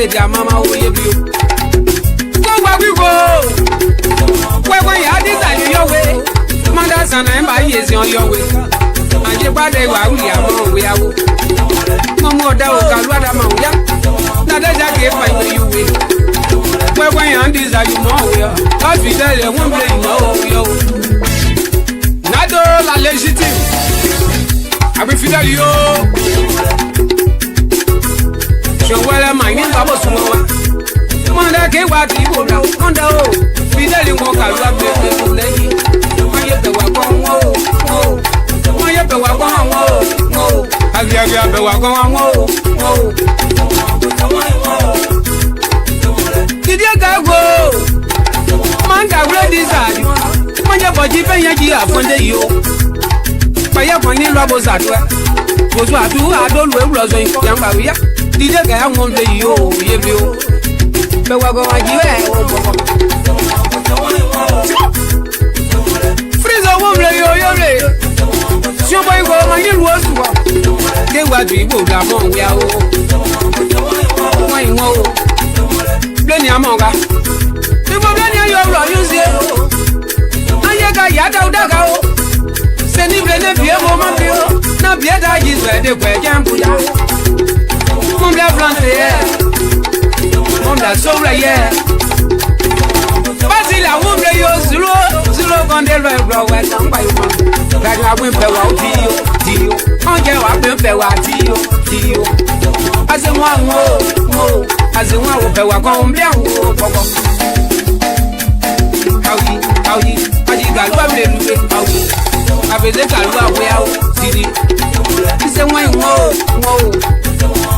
say their mama will you. Go where we go. Where when you are this your way. Mothers and I is on your way. And your body will be among we are. No more doubt, Calvada Mount. Now that I gave my way you will. Where when you are this you more. I'll be there one day, no. Nado la légitime. I will feel you. So well, I'm in Babo Sumo. Manda ke wa ti wo na manda o bi le le won ka lu agbe pe leyin won ye be wa kon wo won ye be wa kon wo abi be wa kon wo did you go manda we desire won ye boji fe yan ji afonde yi o pa ye kon ni lo bo zatu bozu adu adolu ewuro so yin yan ba wi ya did you ga won le yi o ye bi o but we're going to freeze a woman, yo. Somebody go my new was they were the good among we are. Plenty among us. The Bogania, you're using. I got Yada. Send him the Pia Woman, not Pieta is where they were Jambuya. Mumble Blanche. That's so right, yeah. But I won't play your zero on the road, where some by one. That I will pay out Dio. On your I will pay out Dio. As a one more, as a one will pay what come down. How you got one little how we let our way out, City. It's a one more.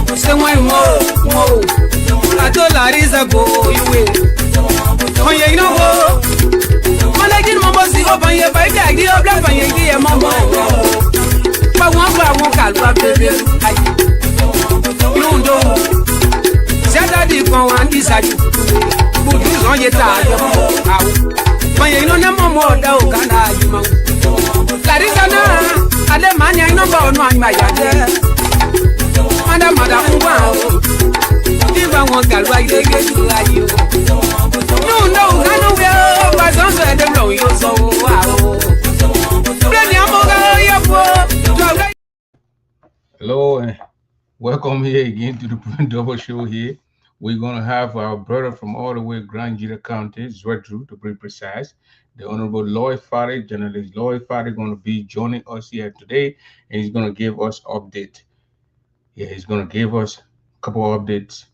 It's a one more. I told Larissa go you will. Oh yeah, you know what? Man, I didn't want to see up on your bike. I did a black on your gear, mama. But one I won't call back, baby. No, no. Saturday, go and decide. Put you on your tire. But you know, no more dog can I, you know. Larissa, I let money, I know about my yard. Madam, wow. I want to write again to you. No, I know where I don't say the blow you so wow. Hello and welcome here again to the Print Double Show here. We're going to have our brother from all the way Grand Gila County, Zwedru to be precise. The Honorable Lloyd Farley, journalist Lloyd Farley, going to be joining us here today, and he's going to give us update. Yeah, he's going to give us a couple of updates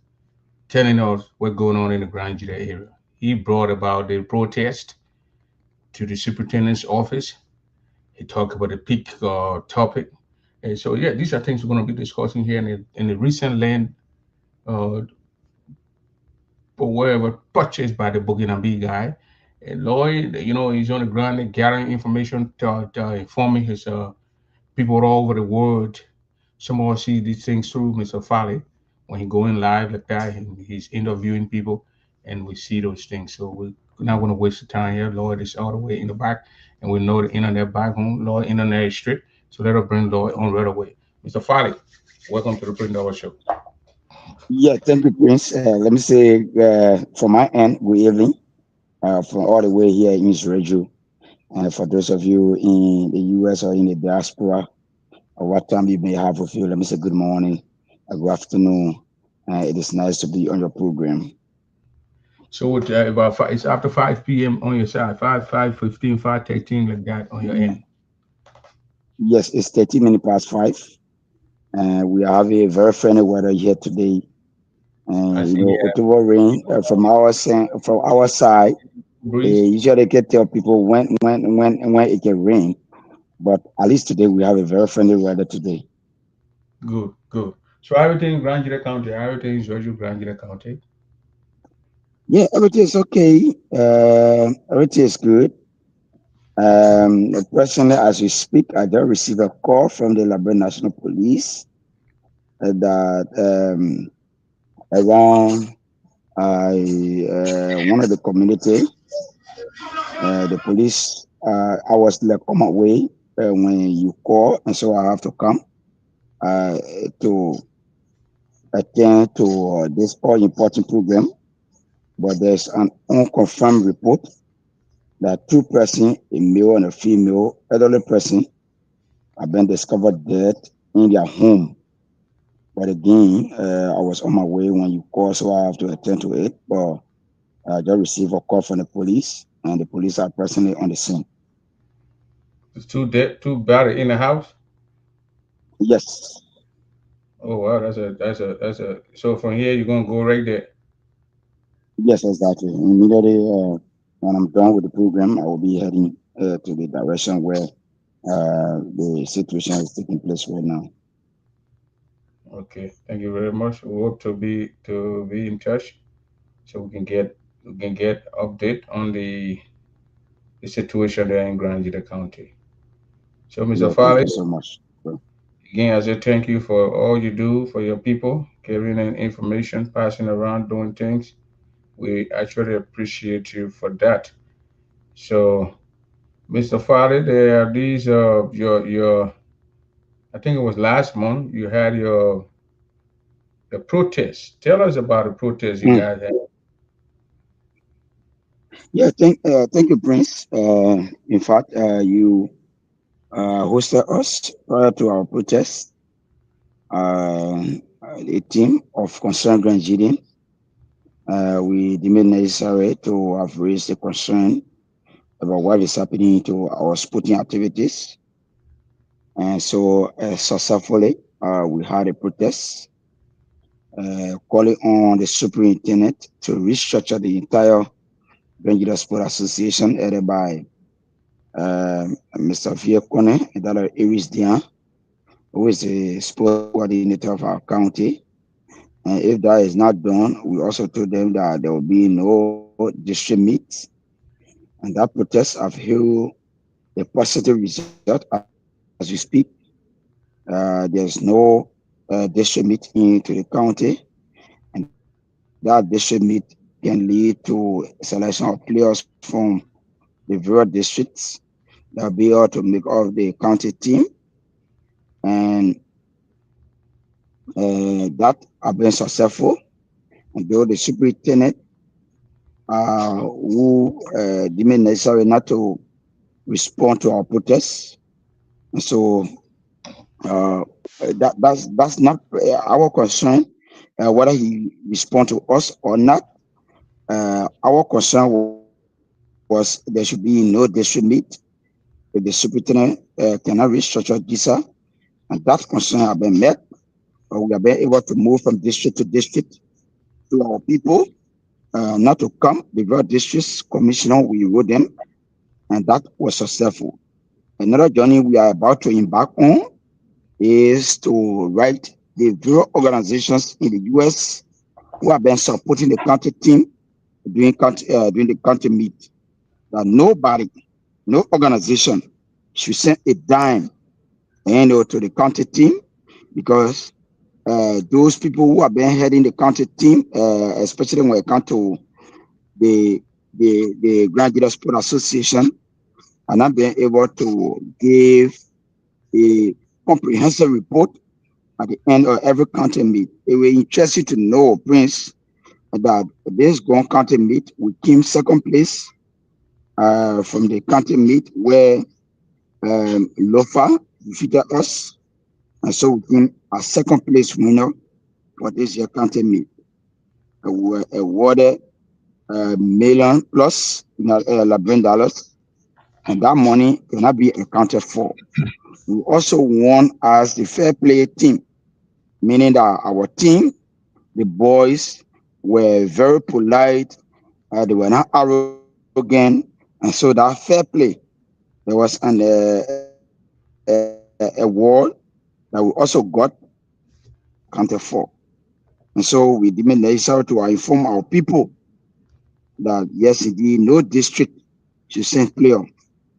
telling us what's going on in the Grand Gila area. He brought about the protest to the superintendent's office. He talked about the peak topic. And so, yeah, these are things we're going to be discussing here in the recent land or wherever purchased by the Buginabe guy. And Lloyd, you know, he's on the ground gathering information to informing his people all over the world. Some of us see these things through Mr. Farley. When he going live like that, he's interviewing people, and we see those things. So we're not going to waste the time here. Lloyd is all the way in the back, and we know the internet back home. Lloyd, internet is strict, so let us bring Lloyd on right away. Mr. Farley, welcome to the Print Double Show. Yeah, thank you, Prince. Let me say, from my end, good evening, from all the way here in Israel. And for those of you in the US or in the diaspora, or what time you may have with you, let me say good morning. Good afternoon. It is nice to be on your program. So it's after 5 p.m. on your side, 5:15, 5:13, like that on your end. Yes, it's 13 minutes past 5. We have a very friendly weather here today. And October rain from our side. Usually can tell people when it can rain, but at least today we have a very friendly weather today. Good. So everything in Grand Gila County, everything is Georgia Grand Gila County. Yeah, everything is okay. Everything is good. Personally, as we speak, I just received a call from the Liberia National Police that around one of the community, the police. I was like on my way when you call, and so I have to come to attend to this all important program, but there's an unconfirmed report that two persons, a male and a female elderly person, have been discovered dead in their home. But again, I was on my way when you called, so I have to attend to it. But I just received a call from the police, and the police are personally on the scene. There's two bodies in the house. Yes, Oh wow, that's a. So from here you're gonna go right there. yes, exactly. Immediately when I'm done with the program, I will be heading to the direction where the situation is taking place right now. Okay, thank you very much. We hope to be in touch so we can get update on the situation there in Grand Juda County. So, Mr. Yeah, thank Farley, you so much. again, I say thank you for all you do for your people, giving in information, passing around, doing things. We actually appreciate you for that. So, Mr. Farley, there are these your I think it was last month you had your the protest. Tell us about the protest you Mm. guys had. Yeah, thank you, Prince. In fact, you hosted us prior to our protest. A team of concerned Grandidian. We deemed necessary to have raised a concern about what is happening to our sporting activities. And so, successfully, we had a protest calling on the superintendent to restructure the entire Grandidian Sport Association headed by Mr. Viekone and that Iris Dian, who is the sport coordinator of our county. And if that is not done, we also told them that there will be no district meet. And that protest have held a positive result as we speak. There's no district meet into the county, and that district meet can lead to selection of players from the various districts that will be able to make up the county team. And that have been successful. And though the superintendent who deemed necessary not to respond to our protests. And so that's not our concern, whether he respond to us or not. Our concern was there should be no district meet if the superintendent cannot restructure DISA, and that concern have been met. We have been able to move from district to district to our people, not to come. The various districts commissioner we wrote them, and that was successful. Another journey we are about to embark on is to write the various organizations in the US who have been supporting the country team during the country meet. That nobody, no organization should send a dime to the country team because those people who have been heading the country team, especially when it comes to the the Grand Leaders Sport Association, are not being able to give a comprehensive report at the end of every county meet. It will interest you to know, Prince, that this Grand County meet, we came second place from the county meet where Lofa defeated us. And so we came a second place winner for this year county meet. We were awarded million plus $11, and that money cannot be accounted for. We also won as the fair play team, meaning that our team, the boys, were very polite. They were not arrogant, and so that fair play, there was an award that we also got accounted for. And so we demand necessary to inform our people that yes, indeed, no district should send player,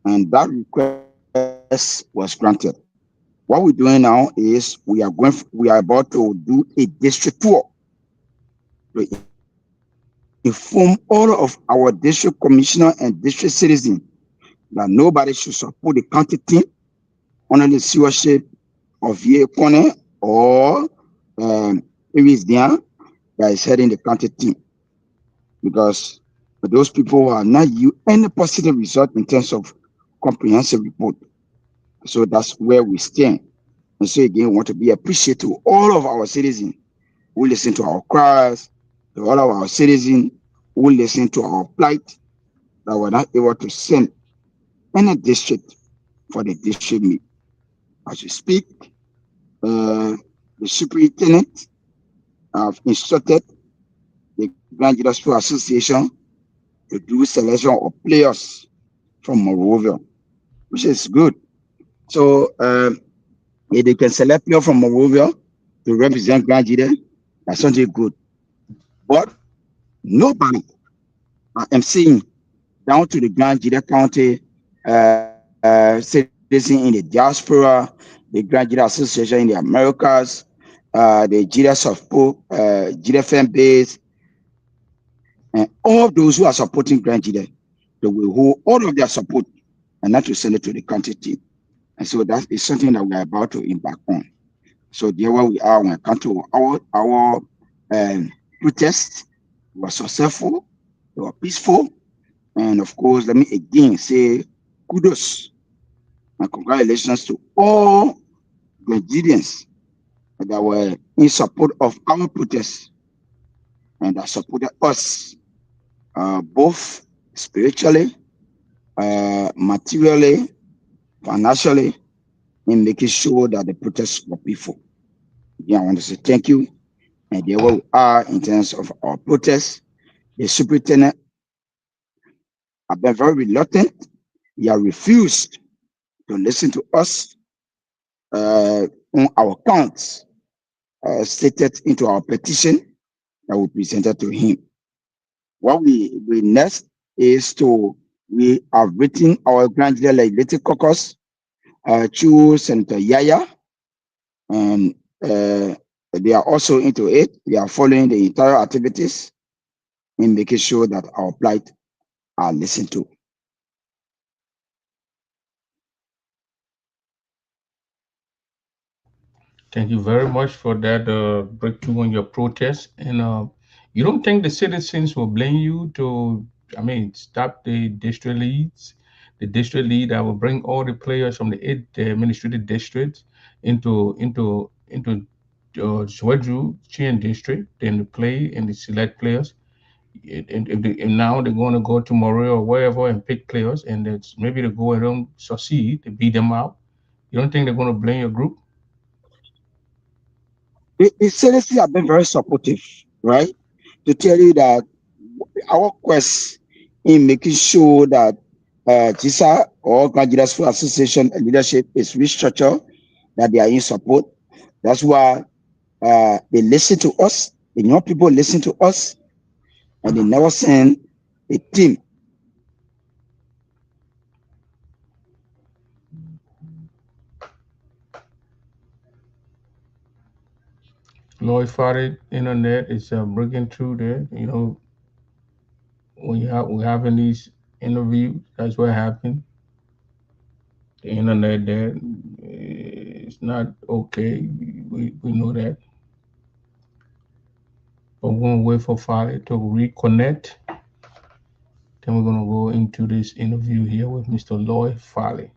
and that request was granted. What we're doing now is we are about to do a district tour to inform all of our district commissioner and district citizen that nobody should support the county team under the stewardship of Ye Kone or Mr. Aries Dian that is heading the county team because those people are not you any positive result in terms of comprehensive report. So that's where we stand. And so again, we want to be appreciative to all of our citizens who listen to our cries, to all of our citizens who listen to our plight that we're not able to send any district for the district meet. As we speak, uh, the superintendent have instructed the Grand Sport Association to do selection of players from Monrovia, which is good. So if they can select players from Monrovia to represent Grand that's something good. But nobody, I'm saying, down to the Grand County citizen in the diaspora, the Grand Association in the Americas, the Jida Softpo, Jida fan base, and all those who are supporting Grand they will hold all of their support and not to send it to the county team. And so that is something that we are about to embark on. So there where we are when it comes to our protests, we were successful, they were peaceful, and of course, let me again say kudos and congratulations to all Nigerians that were in support of our protests and that supported us both spiritually, materially, financially, in making sure that the protests were peaceful. Again, I want to say thank you. And there we are in terms of our protests. The superintendent have been very reluctant. He has refused to listen to us on our counts stated into our petition that we presented to him. What we next is to we have written our Grand Legislative Caucus through Senator Yaya, and they are also into it. They are following the entire activities in making sure that our plight are listened to. Thank you very much for that breakthrough on your protest. And you don't think the citizens will blame you to, I mean, stop the district lead that will bring all the players from the eight administrative districts into Swedru Chin district, then to play and the select players. And now they're going to go tomorrow or wherever and pick players, and it's maybe they go and don't succeed, they beat them out. You don't think they're going to blame your group? The citizens have been very supportive, right? To tell you that our quest in making sure that GISA or Nigeria School Association leadership is restructured, that they are in support. That's why they listen to us. The young people listen to us, and they never send a team. Lloyd Farley internet is breaking through there. You know, when we're having these interviews, that's what happened. The internet there is not okay. We know that, but we're gonna wait for Farley to reconnect. Then we're gonna go into this interview here with Mr. Lloyd Farley.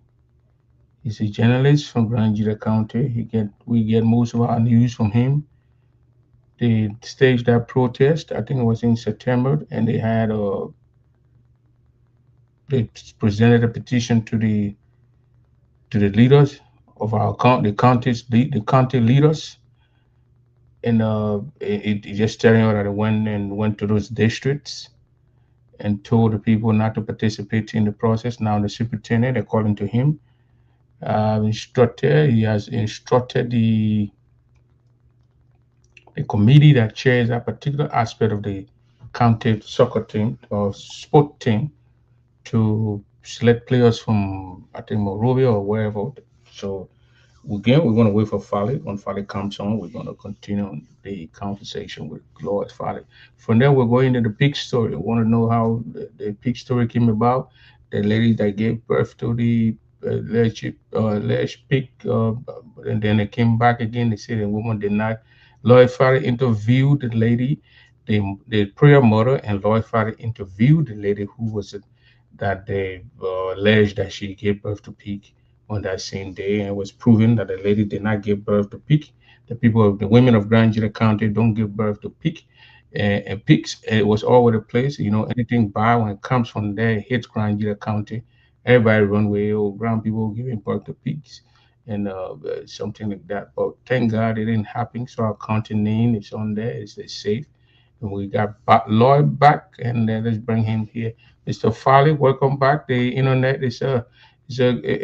He's a journalist from Grand County. We get most of our news from him. They staged that protest. I think it was in September, and they presented a petition to the leaders of our county, the county leaders, and it just telling you that it went to those districts and told the people not to participate in the process. Now the superintendent, according to him, he has instructed the committee that chairs that particular aspect of the county soccer team or sport team to select players from I think Monrovia or wherever. So again, we're going to wait for Farley. When Farley comes on, we're going to continue on the conversation with Lloyd Farley. From there, we're going into the pig story. I want to know how the pig story came about. The lady that gave birth to the alleged pig, and then they came back again. They said the woman did not Lloyd Farley interviewed the lady, the prayer mother, and Lloyd Farley interviewed the lady who was that they alleged that she gave birth to pig on that same day, and it was proven that the lady did not give birth to pig. The women of Grand Judah County don't give birth to pig and pigs. It was all over the place. You know, anything bad when it comes from there, it hits Grand Judah County. Everybody run away. Oh, brown people giving birth to pigs and something like that. But thank God it didn't happen. So our county name is on there. It's safe. And we got Lloyd back, and let's bring him here. Mr. Farley, welcome back. The internet is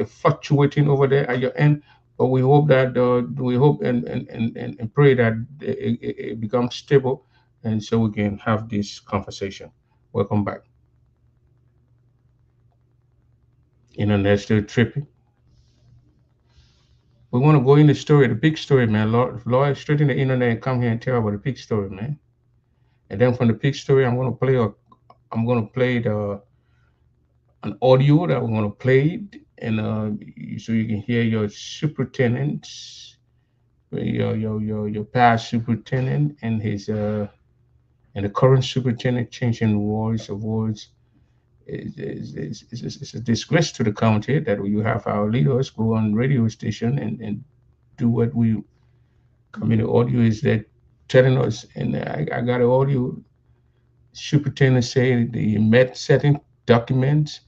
fluctuating over there at your end, but we hope that we hope and pray that it becomes stable, and so we can have this conversation. Welcome back. Internet still tripping. We want to go in the story, the big story, man. Lord, straight in the internet and come here and tell about the big story, man. And then from the big story, I'm gonna play an audio that we're gonna play, and so you can hear your superintendents, your past superintendent and his and the current superintendent changing words of words. It's a disgrace to the county that you have our leaders go on radio station and do what we. I mean, the audio is that telling us, and I got an audio. Superintendent saying they met certain documents.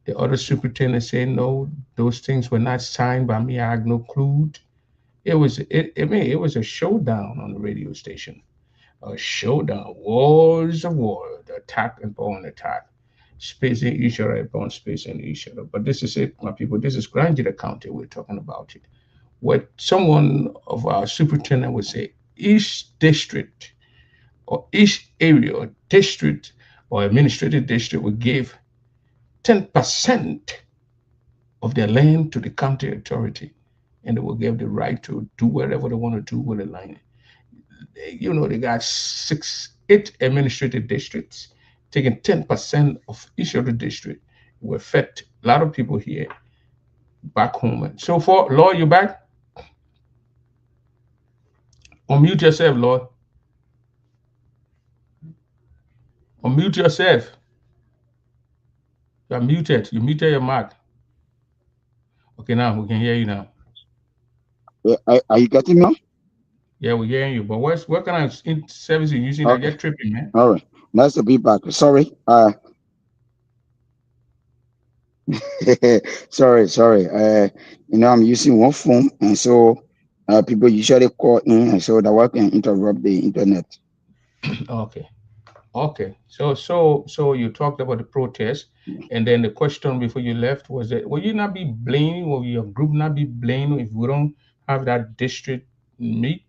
The other superintendent said no, those things were not signed by me. I had no clue. It was a showdown on the radio station. A showdown, wars of war, the attack upon attack, spacing each other upon spacing each other. But this is it, my people. This is Grand Judah County. We're talking about it. What someone of our superintendent would say, each district or each area or district or administrative district would give 10% of their land to the county authority, and they will give the right to do whatever they want to do with the land. You know, they got eight administrative districts, taking 10% of each of the district will affect a lot of people here back home. And so far, Lord, you back? Unmute yourself, Lord. Unmute yourself. You're muted. You muted your mic. Okay, now we can hear you now. Are you getting me? Yeah, we're hearing you. But what kind of service are you using? Okay. I get tripping, man. All right. Nice to be back. Sorry. Sorry. I'm using one phone, and so people usually call in, and so that one can interrupt the internet. Okay. Okay. So you talked about the protest, and then the question before you left was that will you not be blaming, will your group not be blaming if we don't have that district meet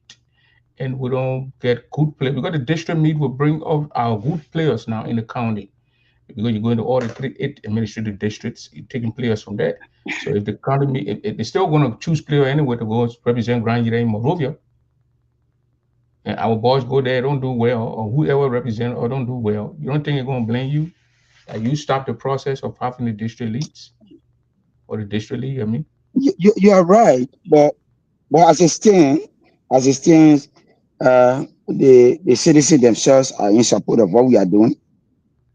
and we don't get good players? Because the district meet will bring up our good players now in the county. Because you're going to all the eight administrative districts, you're taking players from that. So if the county meet, if they're still going to choose player anyway to go represent Grand Judah in Monrovia, and our boys go there, don't do well, or whoever represent or don't do well, you don't think they're going to blame you? That you stop the process of having the district leads or the district league? I mean, You are right, but as it stands, the citizens themselves are in support of what we are doing.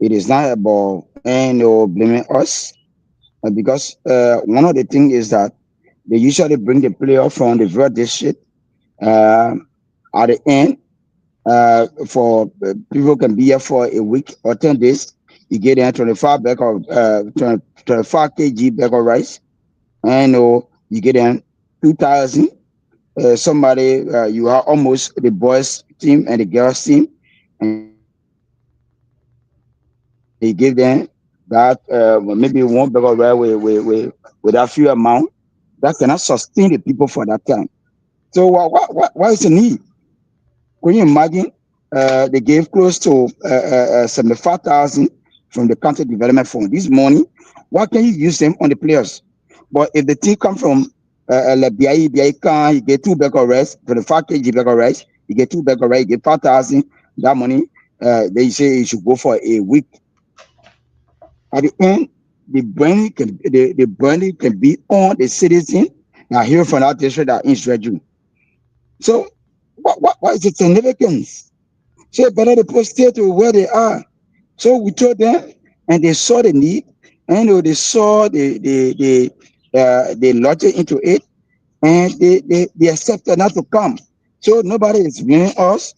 It is not about blaming us, because one of the things is that they usually bring the player from the various district uh, at the end. For people can be here for a week or 10 days. You get them 25 bag of 25 kg bag of rice, and you get them 2,000. Somebody you are almost the boys team and the girls team, and you give them that maybe one bag of rice with that few amount that cannot sustain the people for that time. So why is the need? Can you imagine? They gave close to 75,000 from the county development fund. This money, why can't you use them on the players? But if the team come from BIE, you get 2 bag of rice, 25 kg bag of rice, you get 2 bag of rice, you get 5,000. That money, they say you should go for a week. At the end, the burning can be on the citizen. Now, here from that district that is June. So, what is the significance? So better they post stay to where they are. So we told them, and they saw the need, and they saw the logic into it, and they accepted not to come. So nobody is blaming us.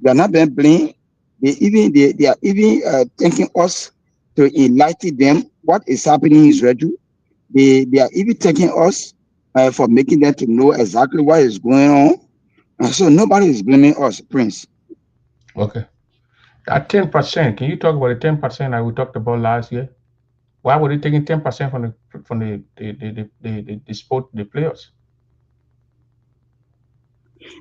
They are not being blamed. They are even thanking us to enlighten them what is happening in Israel. They are even thanking us for making them to know exactly what is going on. And so nobody is blaming us, Prince. Okay. That 10%, can you talk about the 10% that we talked about last year? Why were they taking 10% from the sport the players?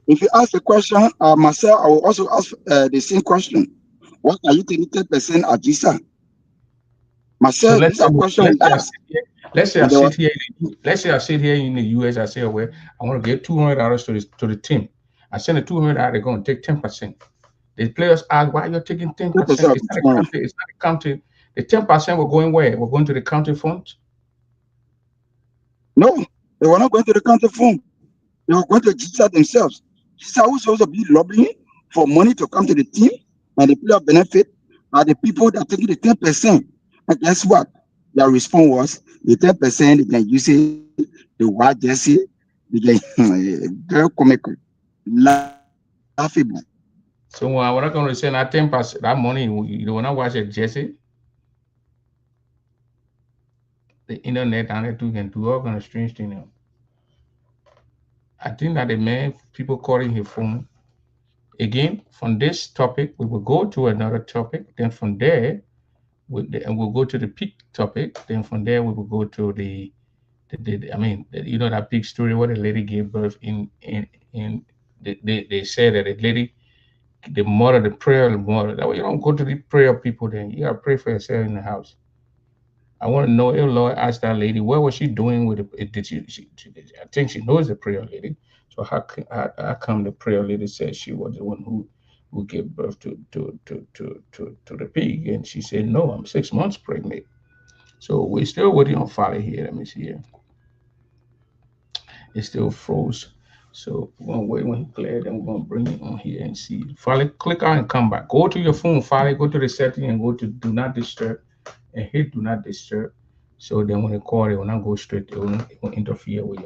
If you ask the question, myself, I will also ask the same question. What are you taking 10% at GISA? So Myself, these are questions we ask. let's say I And they were, sit here. Let's say I sit here in the US. I say, well, I want to get $200 to the team. I send the $200. They're going to take 10%. The players ask, why you're taking 10%? 10% of It's the not a phone. county. It's not a county. The 10% we're going where? We're going to the county fund. No, they were not going to the counter phone. They were going to GISA themselves. GISA was supposed to be lobbying for money to come to the team, and the player benefit are the people that are taking the 10%. And guess what? Their response was the 10% they can use it, the white jersey, they can very comical, laughable. So we're not going to send that 10%. That money, you don't want to watch it, Jesse. The internet and it too can do all kind of strange things. I think that the man, people calling his phone. Again, from this topic, we will go to another topic. Then from there, and we'll go to the peak topic. Then from there, we will go to I mean, that big story where the lady gave birth in they said that the lady, the mother, the prayer, the mother. That way you don't go to the prayer people. Then you gotta pray for yourself in the house. I want to know if Lord asked that lady, what was she doing with it? Did I think she knows the prayer lady. So how come the prayer lady said she was the one who gave birth to the pig? And she said, no, I'm 6 months pregnant. So we're still waiting on Father here. Let me see here. It still froze. So we're gonna wait when he cleared, then we're gonna bring it on here and see. Father, click out and come back. Go to your phone, Father, go to the setting and go to do not disturb and hit do not disturb. So then when they call, it will not go straight, it won't interfere with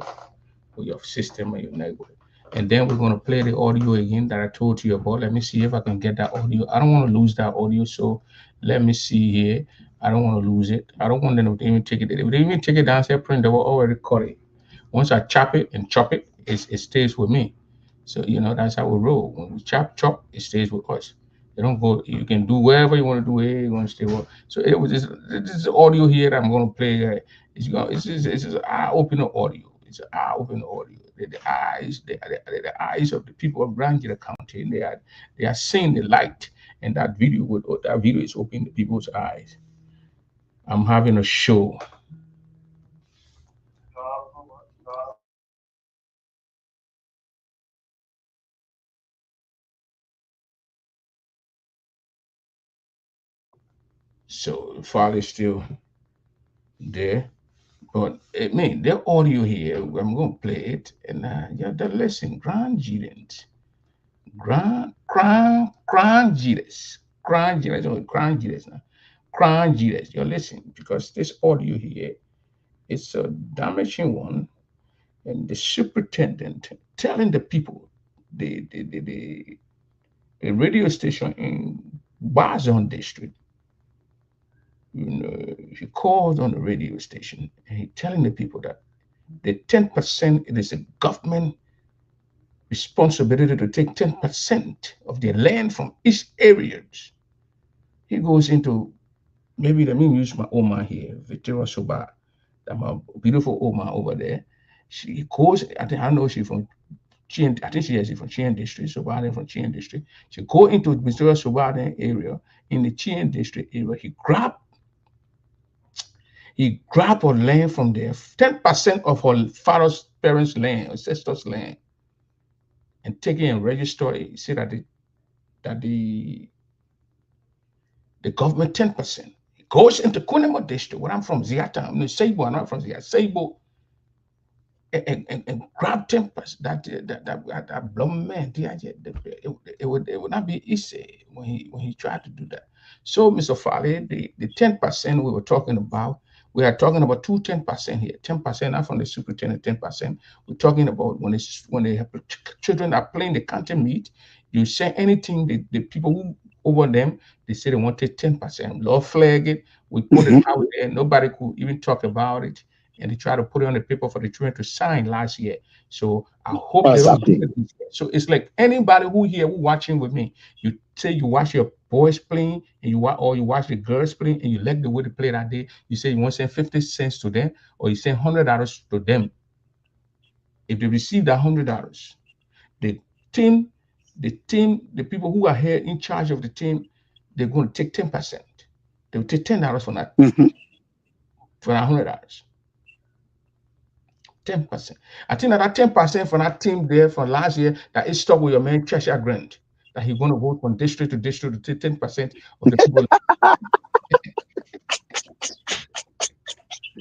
your system or your network. And then we're gonna play the audio again that I told you about. Let me see if I can get that audio. I don't want to lose that audio, so let me see here. I don't want to lose it. I don't want them to even take it. If they even take it downstairs, print, they will already cut it. Once I chop it and chop it, it stays with me. So that's how we roll. When we chop, it stays with us. They don't go. You can do wherever you want to do it. You want to stay with. So it was this audio here that I'm going to play. It's eye opener audio. It's an eye opener audio. The eyes of the people of Grand County. They are seeing the light, and that video is opening the people's eyes. I'm having a show. So the father is still there. But I mean, the audio here, I'm going to play it. And yeah, the listen, Grand Gident. Grand Jesus. Grand Jesus. Oh, Grand Jesus now. Grand Jesus. You're listening because this audio here is a damaging one. And the superintendent telling the people, the radio station in Bazon district, he calls on the radio station and he telling the people that the 10%, it is a government responsibility to take 10% of their land from each areas. He goes into, maybe let me use my Oma here, Victoria Soba, that my beautiful Oma over there. She goes, I know she's from Chien, I think she is from Chien district, Soba from Chien district. She go into Victoria Soba area, in the Chien district area, he grabbed her land from there, 10% of her father's parents' land, ancestors' land, and take it and register it. He said that the government 10%. It goes into Kunema district, where I'm from, Ziata, I'm in Seibo, I'm not from Ziata, Seibo and grab 10%. That blum man, it would not be easy when he tried to do that. So, Mr. Farley, the 10% we were talking about, we are talking about 10% here. 10% not from the superintendent. 10%. We're talking about when they have children are playing the county meet. You say anything, the people who over them, they say they wanted 10%. Law flag it. We put it out there. Nobody could even talk about it, and they try to put it on the paper for the children to sign last year. So I hope they don't do Exactly. it this year. So it's like anybody who here who watching with me, you say you watch your boys playing and you watch the girls playing and you like the way they play that day, you say you want to send 50 cents to them or you send $100 to them. If they receive that $100, the team, the people who are here in charge of the team, they're going to take 10%. They will take $10 from that Mhm. for that $100. 10%. I think that 10% from that team there from last year that is stuck with your man Cheshire Grant, that he's going to vote from district to district to take 10% of the people.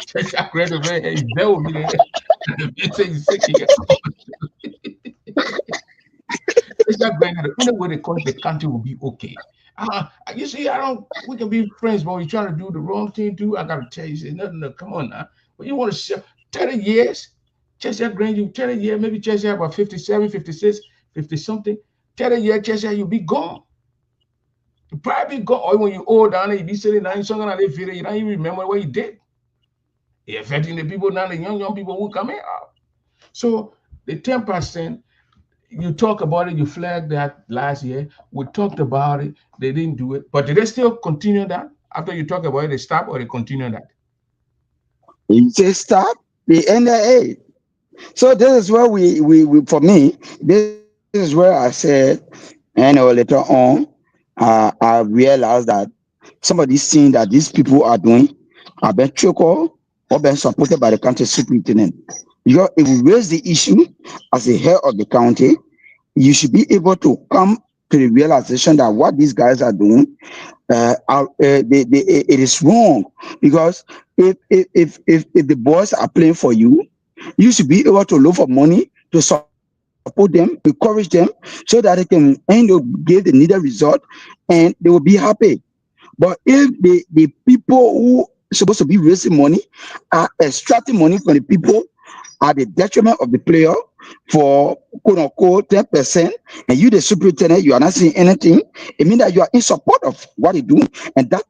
Cheshire Grant over there, he's there with me there. It's he's sick. He can come. Cheshire Grant, the only way they cause the country will be okay. You see, we can be friends, but we're trying to do the wrong thing too. I got to tell you, say, no, come on now. But you want to share 30 years? Cheshire Grant, you 30 years, maybe Cheshire about 57, 56, 50 something. 30 years, Cheshire, you'll be gone. You probably be gone. Or when you old down there, you be sitting down, something like that, you don't even remember what you did. You're affecting the people now, the young people who come in. So the 10%, you talk about it, you flagged that last year. We talked about it, they didn't do it. But did they still continue that? After you talk about it, they stop or they continue that? You say stop, the NIA. So this is where we for me, this is where I said, later on, I realized that some of these things that these people are doing are being trickled or being supported by the county superintendent. Because if we raise the issue as the head of the county, you should be able to come to the realization that what these guys are doing, it is wrong. Because if the boys are playing for you, you should be able to look for money to support them, encourage them, so that they can give the needed result and they will be happy. But if the people who supposed to be raising money are extracting money from the people at the detriment of the player for quote unquote 10%, and you the superintendent, you are not saying anything, it means that you are in support of what they do, and that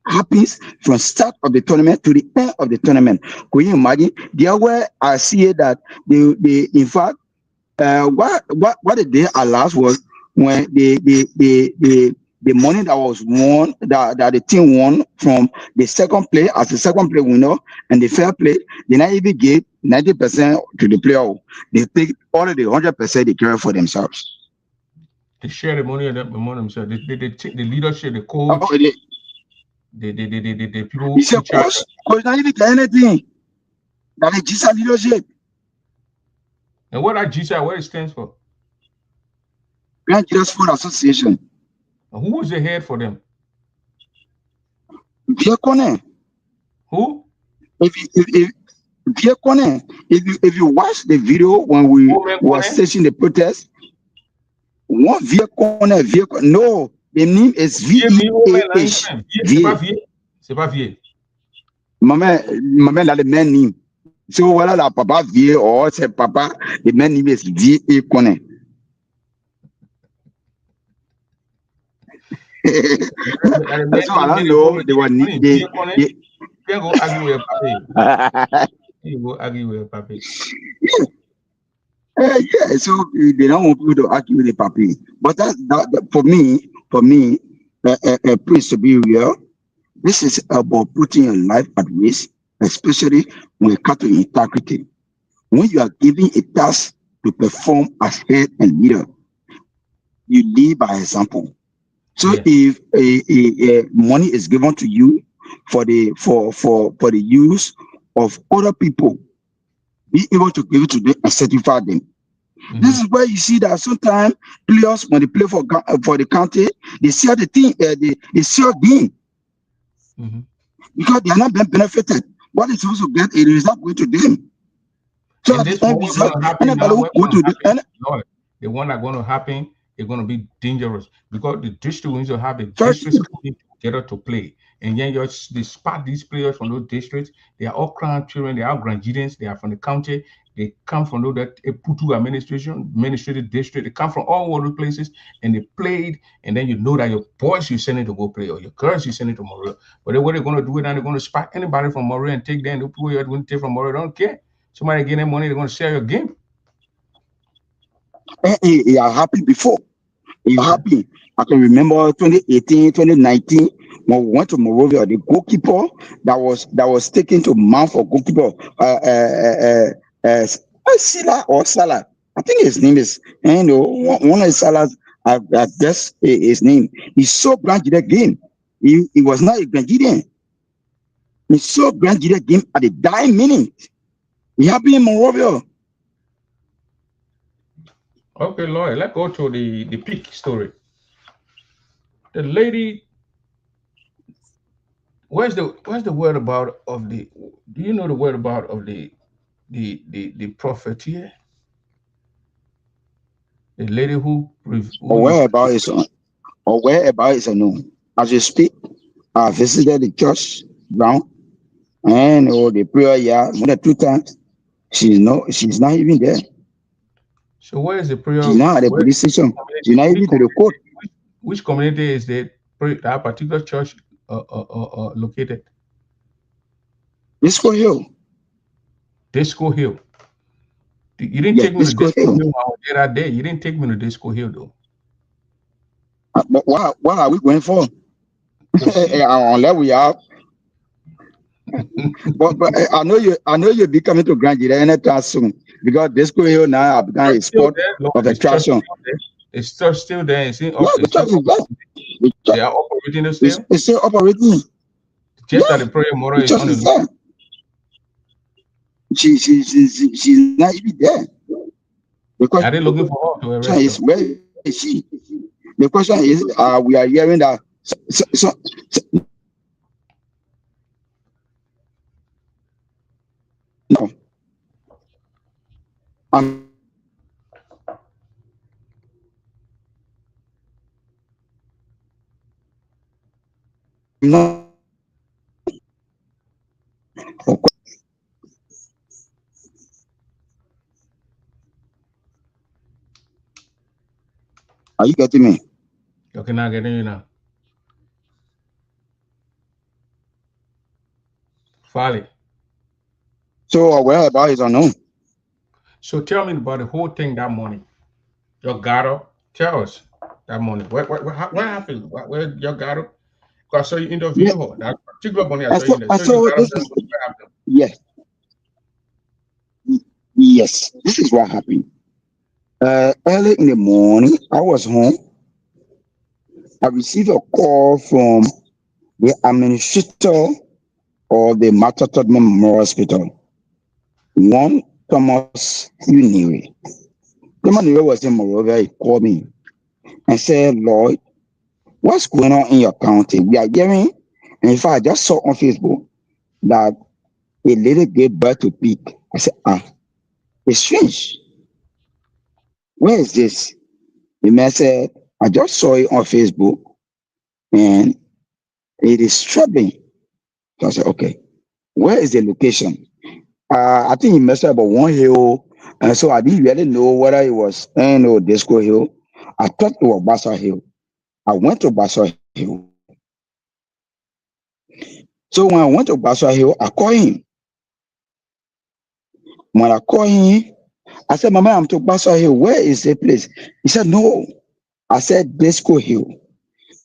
happens from start of the tournament to the end of the tournament. Can you imagine? There where I see it that they in fact what the day allows was when the money that was won, that the team won from the second play as the second play winner and the fair play, they not even give 90% to the player. They take all of the 100% they carry for themselves. They share the money among themselves. They take the leadership, the Oh, coach, the people he said, in charge. coach not even get anything. That is just a leadership. And what that GSA, what it stands for? Grand Leaders Sport Association. And who was the head for them? Diakone. Who? Diakone, if you watch the video when we were staging the protest, one Diakone, no, the name is VEAH. C'est pas Vieux. Maman, the man name. So voilà la papa Vieux or c'est papa, the man name is Diakone. So I don't know. They were Can't go argue with Papi. You go argue with Papi. Yeah, so they don't want people to argue with the Papi. But that for me, please to be real, this is about putting your life at risk, especially when it comes to integrity. When you are giving a task to perform as head and leader, you lead by example. So if a money is given to you for the use of other people, be able to give it to them and certify them. Mm-hmm. This is where you see that sometimes players, when they play for the country, they see the thing, they see a game. Mm-hmm. Because they are not being benefited. What is supposed to get, it is not going to them. So And at the this end one, what's going result, to happen anybody now? who What's go going to to the happen? Lord, the one that's going to happen is going to be dangerous because the district wants to have the first, districts coming together to play. And then you they spot these players from those districts. They are all crown children. They are grandchildren. They are from the county. They come from those that Putu administrative district. They come from all over the places and they played. And then you know that your boys you send it to go play or your girls you send it to Montreal. But then what they're going to do it, and they're going to spot anybody from Montreal and take them. The people you're going to take from Montreal don't care. Somebody get them money, they're going to share your game. you are happy before. You Yeah. happy. I can remember 2018, 2019, when we went to Morovia, the goalkeeper that was taken to Mount for goalkeeper, Sila or Salah. I think his name is, one of Salah's, I guess his name. He's so grand in the game. He was not a Grandidian. He so grand in the game at the dying minute. He happened in Morovia. Okay, Lloyd, let's go to the peak story. The lady, where's the word about of the? Do you know the word about of the prophet here? The lady who Or you whereabout is or whereabout is unknown. As you speak, I visited the church ground and the prayer yard more than 2 times. She's not even there. so where is the prayer? She's not at the Where police station. community? She's not even to the court. Which community is that particular church located? Disco Hill. Disco Hill. You didn't Yes, take me to Disco Disco Hill. Hill when I was there that day. You didn't take me to Disco Hill though. But what are we going for? To see. Unless we are. But I know you'll be coming to Grand Gita anytime soon because Disco Hill now have become Church a still spot there, Lord. of Is church attraction. still there? Is church still there? Is it Yeah, up? the Is church church is there. The they church are operating it is still? it's still operating. Just that Yeah, the prayer model the is church on the is loop. there. She's not even there. The Are question they looking for her to is arrest her? where is she? The question is, we are hearing that no, I'm not. Are you getting me? Okay, now getting you now. Farley. So whereabout is unknown. So tell me about the whole thing that morning. You got up. Tell us that morning. What happened? Where you got up? Because I saw you Yeah, interview her. That particular morning I I saw you saw. in there. I So you saw. got up This that is morning. What happened? yes, yes. This is what happened. Early in the morning, I was home. I received a call from the administrator of the Mater Tottenham Memorial Hospital, one Thomas Uniri. Thomas Uniri was in Morovia. He called me and said, Lloyd, what's going on in your county? We are hearing, and in fact, I just saw on Facebook that a lady gave birth to pig. I said, it's strange. Where is this? The man said, I just saw it on Facebook and it is troubling. So I said, okay, where is the location? I think he mentioned about one hill, and so I didn't really know whether it was Disco Hill. I thought it was Bassa Hill. I went to Bassa Hill. So when I went to Bassa Hill, I called him. When I called him, I said, Mama, I'm to Bassa Hill. Where is the place? He said, no. I said, Disco Hill.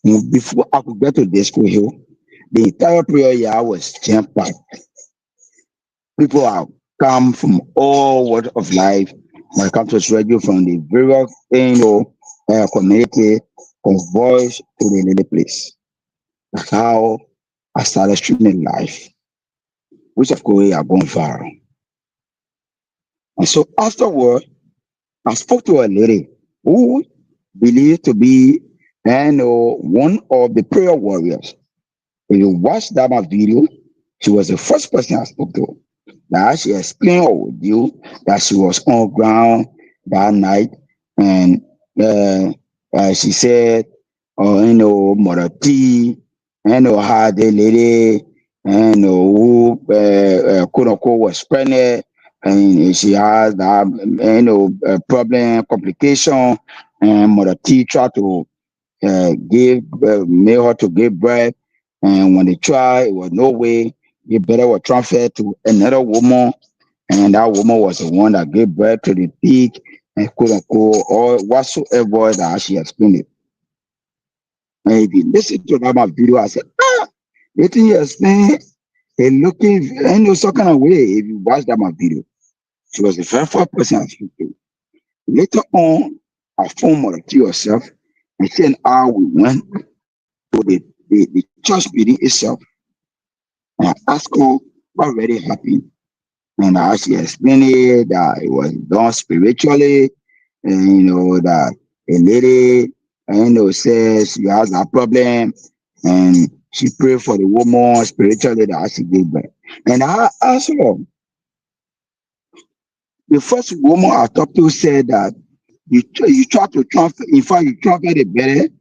Before I could get to Disco Hill, the entire prayer yard was jam packed. People have come from all walks of life. My campus radio from the various community from voice to the little place. That's how I started streaming life, which of course are going viral. And so afterward, I spoke to a lady who believed to be one of the prayer warriors. If you watch that my video, she was the first person I spoke to. that she explained with you that she was on ground that night, and uh, she said, "Oh, Mother T, how the lady, who quote unquote was pregnant, and she has that, problem, complication, and Mother T tried to give made her to give birth, and when they tried, it was no way. The better was transferred to another woman, and that woman was the one that gave birth to the pig, and quote unquote, or whatsoever that she explained it. And if you listen to that my video, I said, the thing you explain, it looking, some kind of way. If you watch that my video, she was the very first person I speak to. Later on, I phoned Mother to herself, and she and I we went to the church meeting itself, and I asked her what really happened. And I she explained it that it was done spiritually, and that a lady, says she has a problem, and she prayed for the woman spiritually that she gave birth. And I asked her, the first woman I talked to said that you try to transfer, in fact, you transfer the baby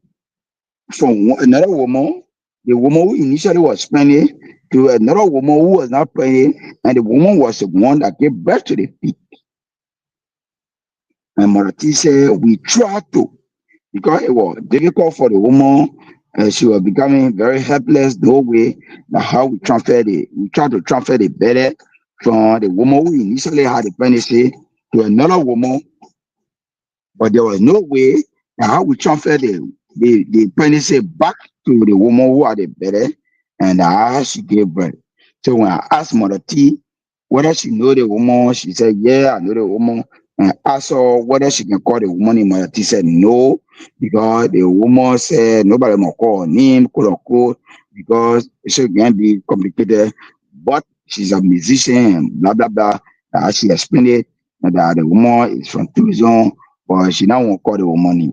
from another woman, the woman who initially was pregnant, to another woman who was not pregnant, and the woman was the one that gave birth to the pig. And Marati said, we tried to, because it was difficult for the woman, and she was becoming very helpless, no way, that how we tried to transfer the baby from the woman who initially had the pregnancy to another woman, but there was no way that how we transfer the pregnancy back to the woman who had the baby, and how she gave birth. So when I asked Mother T whether she know the woman, she said, yeah, I know the woman. And I asked her whether she can call the woman in. Mother T said no, because the woman said nobody must call her name, quote unquote, because it can be complicated. But she's a musician and blah blah blah. She explained it, and that the woman is from Tucson, but she now won't call the woman name.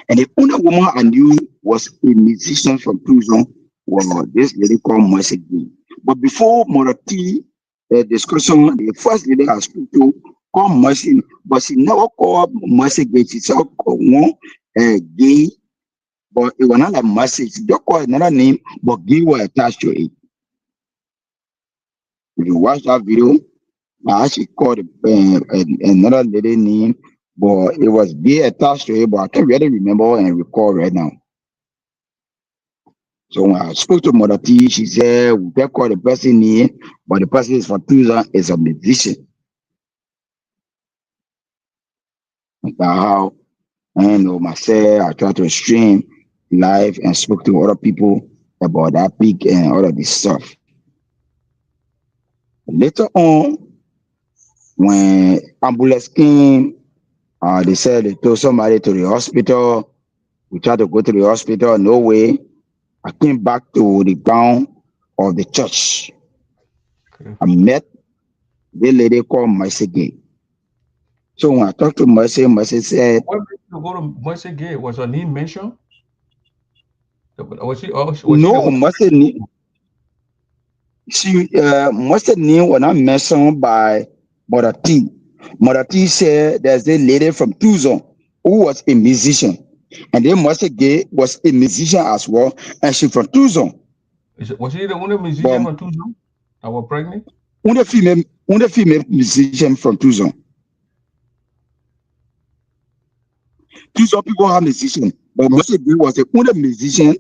And the only woman I knew was a musician from Tucson was this lady called Mercy Gay. But before Mother T discussion, the first lady I spoke to called Mercy, but she never called Mercy Gay. She said one gay, but it was not like Mercy. She just called another name, but gay was attached to it. If you watch that video, I actually called another lady name, but it was gay attached to it, but I can't really remember and recall right now. So when I spoke to Mother T, she said we can call the person name, but the person is from Tucson, is a musician. That's how myself, I try to stream live and spoke to other people about that pig and all of this stuff. Later on, when ambulance came, they said they told somebody to the hospital. We tried to go to the hospital, no way. I came back to the ground of the church. Okay. I met the lady called Mercy Gay. So when I talked to Mercy, Mercy said, What made you go to Mercy Gay? Was her name mentioned? Was she the no, only? Mercy name was not mentioned by Mother T. Mother T said there's a lady from Tucson who was a musician. And then Mercy Gay was a musician as well, and she from Tucson. Was she the only musician But from Tucson that was pregnant? only female musician from Tucson. Tucson people have musician, but Mercy Gay was the only musician,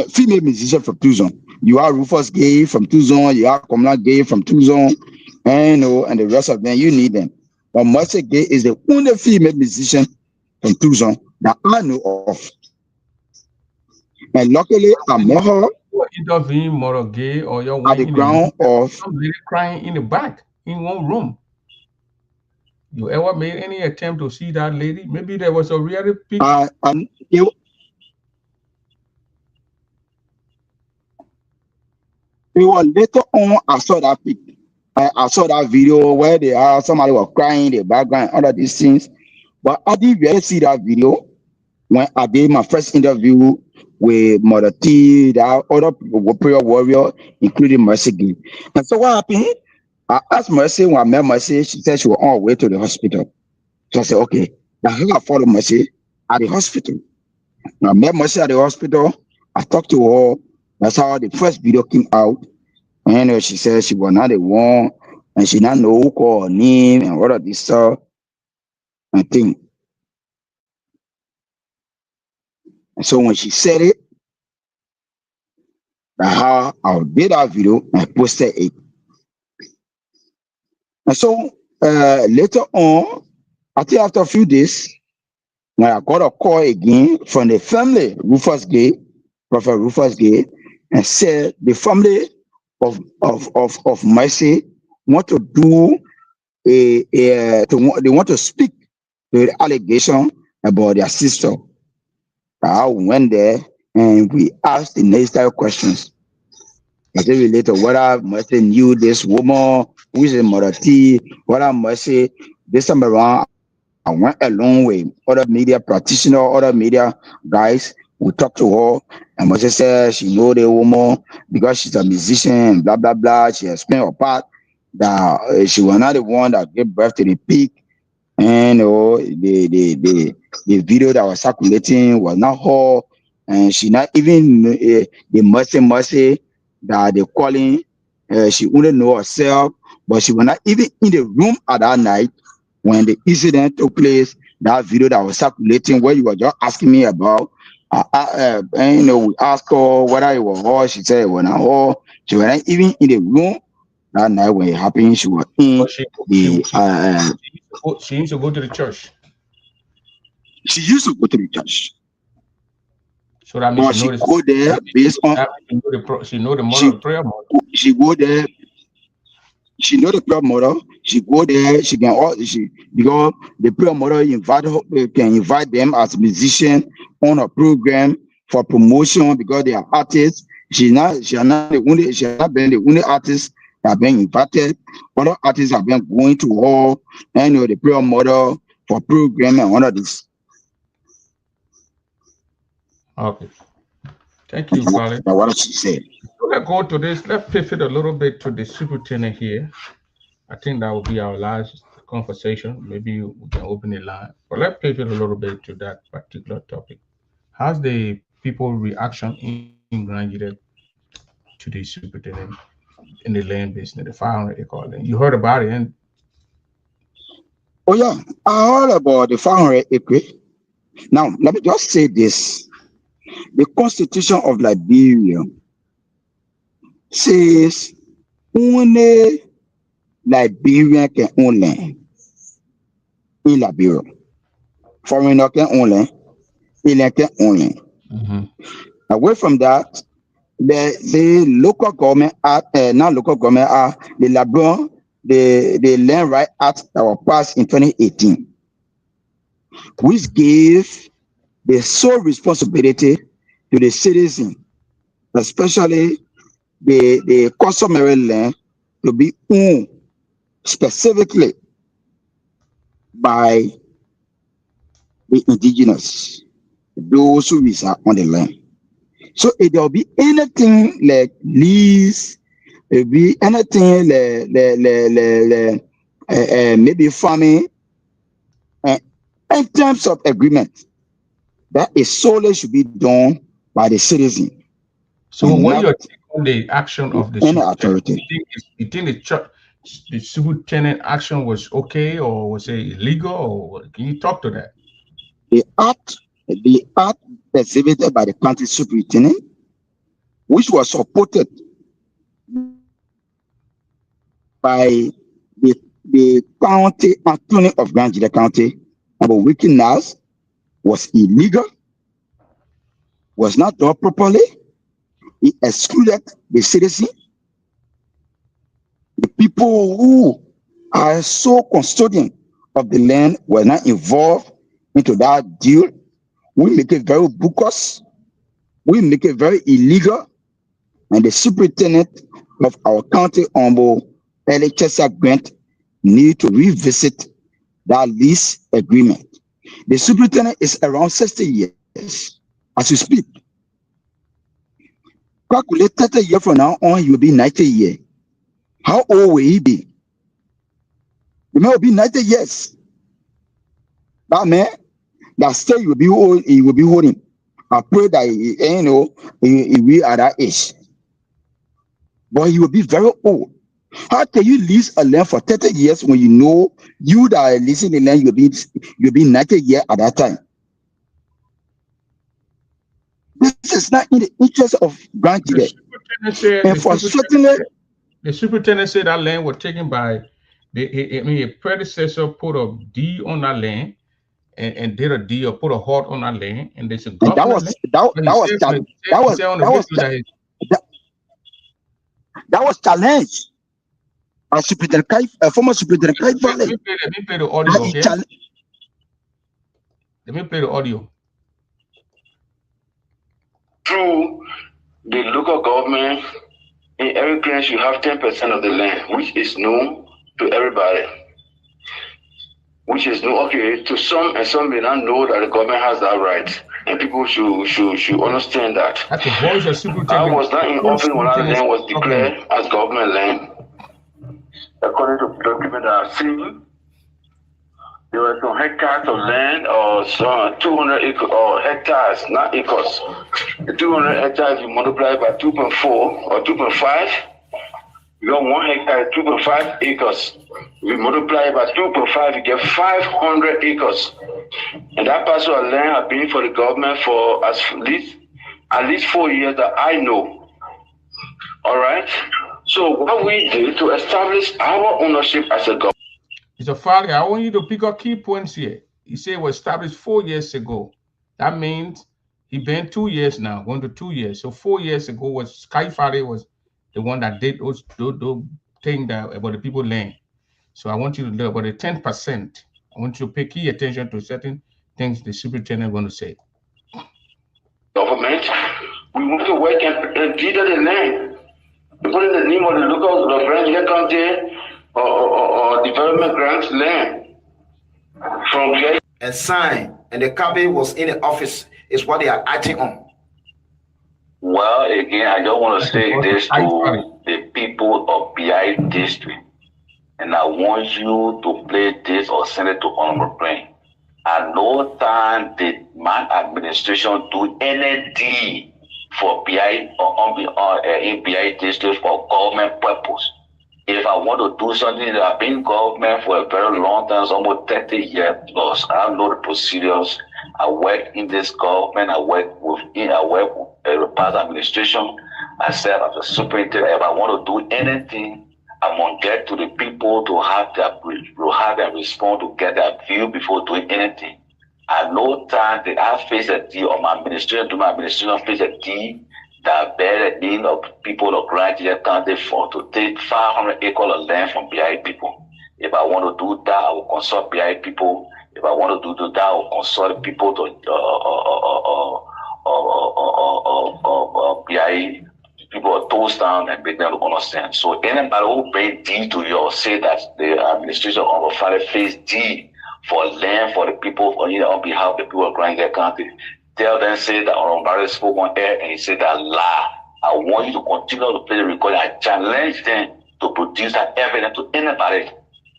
female musician from Tucson. You have Rufus Gay from Tucson, you have Kamala Gay from Tucson, and the rest of them, you need them. But Mercy Gay is the only female musician from Tucson that I know of. And luckily, I met her You were interviewing Mother Gay, or you at went the in the ground room, of. some lady crying in the back in one room. You ever made any attempt to see that lady? Maybe there was a reality pic. And it was later on I saw that pic. I saw that video where they are somebody was crying in the background, all of these things. But I didn't really see that video when I did my first interview with Mother T, the other prayer warrior, including Mercy Gill. And so what happened? I asked Mercy when I met Mercy, she said she was on her way to the hospital. So I said, okay, now I follow Mercy at the hospital. When I met Mercy at the hospital, I talked to her. That's how the first video came out. And she said she was not the one, and she not know who called her name and what of this stuff and thing. And so when she said it, that's how I did that video and posted it. And so later on, I think after a few days, when I got a call again from the family, Rufus Gay, Prophet Rufus Gay, and said the family of Mercy want to do they want to speak to the allegation about their sister. I went there and we asked the necessary questions. I said related whether Mercy knew this woman, who is a Mother T, whether Mercy this time around I went along with other media practitioners, other media guys. We talked to her, and Mercy said she know the woman because she's a musician, blah blah blah. She explained her part that she was not the one that gave birth to the pig, and the video that was circulating was not her, and she not even the Mercy that they calling. She only know herself, but she was not even in the room at that night when the incident took place. That video that was circulating, where you were just asking me about, and we asked her whether it was her. She said it was not her. She was not even in the room that night when it happened. She was in But she the. she used to go to the church, She used to go to the church, so that means but she she know this. go there based on That means she know the she mother prayer mother. she go there. She know the prayer model. She go there. She can all she because the prayer model invite her, can invite them as musician on a program for promotion because they are artists. She are not the only she has not been the only artist that have been invited. Other artists have been going to her and the prayer model for program and all of this. Okay, thank you, Farley. That's what she said. So let's go to this. Let's pivot a little bit to the superintendent here. I think that will be our last conversation. Maybe we can open the line, but let's pivot a little bit to that particular topic. How's the people reaction in Grand to the superintendent in the land business, the fire they call it? You heard about it, and Oh yeah, I heard about the 500 acre. Now let me just say this: the Constitution of Liberia says only Liberian can own land in Liberia. Foreigner can own land, alien can own land. Mhm. Away from that, the local government act, not local government act, the Liberian, the Land Right Act that was passed in 2018, which gave the sole responsibility to the citizen, especially the customary land, to be owned specifically by the indigenous, those who reside on the land. So if there will be anything like lease, it will be anything maybe farming, uh, in terms of agreement, that is solely should be done by the citizen So and what not your take on the action of the any superintendent? authority. You think the superintendent action was okay or was it illegal? Or can you talk to that? The act exhibited by the county superintendent, which was supported by the county attorney of Grand Jide County about wickedness, was illegal, was not done properly. It excluded the citizen, the people who are so custodian of the land were not involved into that deal. We make it very bogus. We make it very illegal. And the superintendent of our county, Humble LHS Grant, need to revisit that lease agreement. The superintendent is around 60 years as you speak. calculate 30 years from now on, he will be 90 years. How old will he be? The man will be 90 years. That man, that still he will be old, he will be holding. I pray that he will at that age. But he will be very old. How can you lease a land for 30 years when you know you that are leasing the land, you'll be 90 years at that time? This is not in the interest of grandchildren. The superintendent said that land was taken by a predecessor put a deed on that land and did a deed or put a halt on that land, and they said that was challenged by former Superintendent Farley. Let me play the audio. Okay? Let me play the audio. Through the local government, in every place you have 10% of the land, which is known to everybody. Which is known, okay, to some, and some may not know that the government has that right. And people should understand that. That's the voice of superintendent. I was not in office when that land was declared as government land. According to the document that I've seen, there were some hectares of land, or some 200 acres, or hectares, not acres. The 200 hectares, you multiply by 2.4 or 2.5, you got 1 hectare, 2.5 acres. We multiply by 2.5, you get 500 acres. And that parcel of land has been for the government for at least 4 years that I know. All right? So what we did to establish our ownership as a government. Mr. Farley, I want you to pick up key points here. He said it was established 4 years ago. That means he been 2 years now, going to 2 years. So 4 years ago was Sky Farley was the one that did those things that about the people land. So I want you to look about the 10%. I want you to pay key attention to certain things the superintendent is going to say. Government, we want to work and deed the land. We put in the name of the local branch here county or development grants land from here. And sign, and the copy was in the office, is what they are acting on. Well, again, I don't want to say this to the people of BI district, and I want you to play this or send it to Honorable Brain. At no time did my administration do anything for BI or in BI district for government purpose. If I want to do something that I've been in government for a very long time, almost 30 years plus, I know the procedures. I work in this government. I work with the past administration. I serve as a superintendent. If I want to do anything, I'm gonna get to the people to have them respond, to get their view before doing anything. At no time did I face a deal, or my administration face a deal that bear the need of people of Grand County for to take 500 acres of land from BI people. If I want to do that, I will consult BI people. If I want to do that, I will consult people to BI people are toast down and make them understand. So anybody who pay D to you or say that the administration of a father face D for land for the people, or on behalf of the people of Grand County, tell them, say that Honorable spoke on air and he said that lie. I want you to continue to play the recording. I challenge them to produce that evidence to anybody.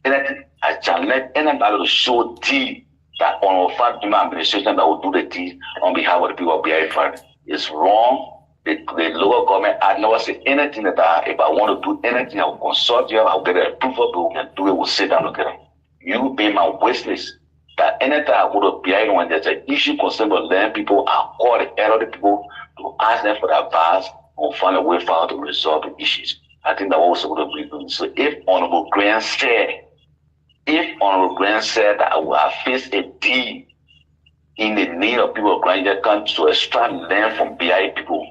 I challenge anybody to show D that Honorable Father administration that will do the D on behalf of the people of BI. It's wrong. The local government, I never say anything that if I want to do anything, I will consult you, I'll get an approval, but we can do it, we'll sit down together. You be my witness that anytime I go to BI when there's an issue concerning land people, I call the elderly people to ask them for their advice and find a way for how to resolve the issues. I think that also would be good. So if Honorable Grant said that I will have faced a deed in the need of people of Grand County to extract land from BI people,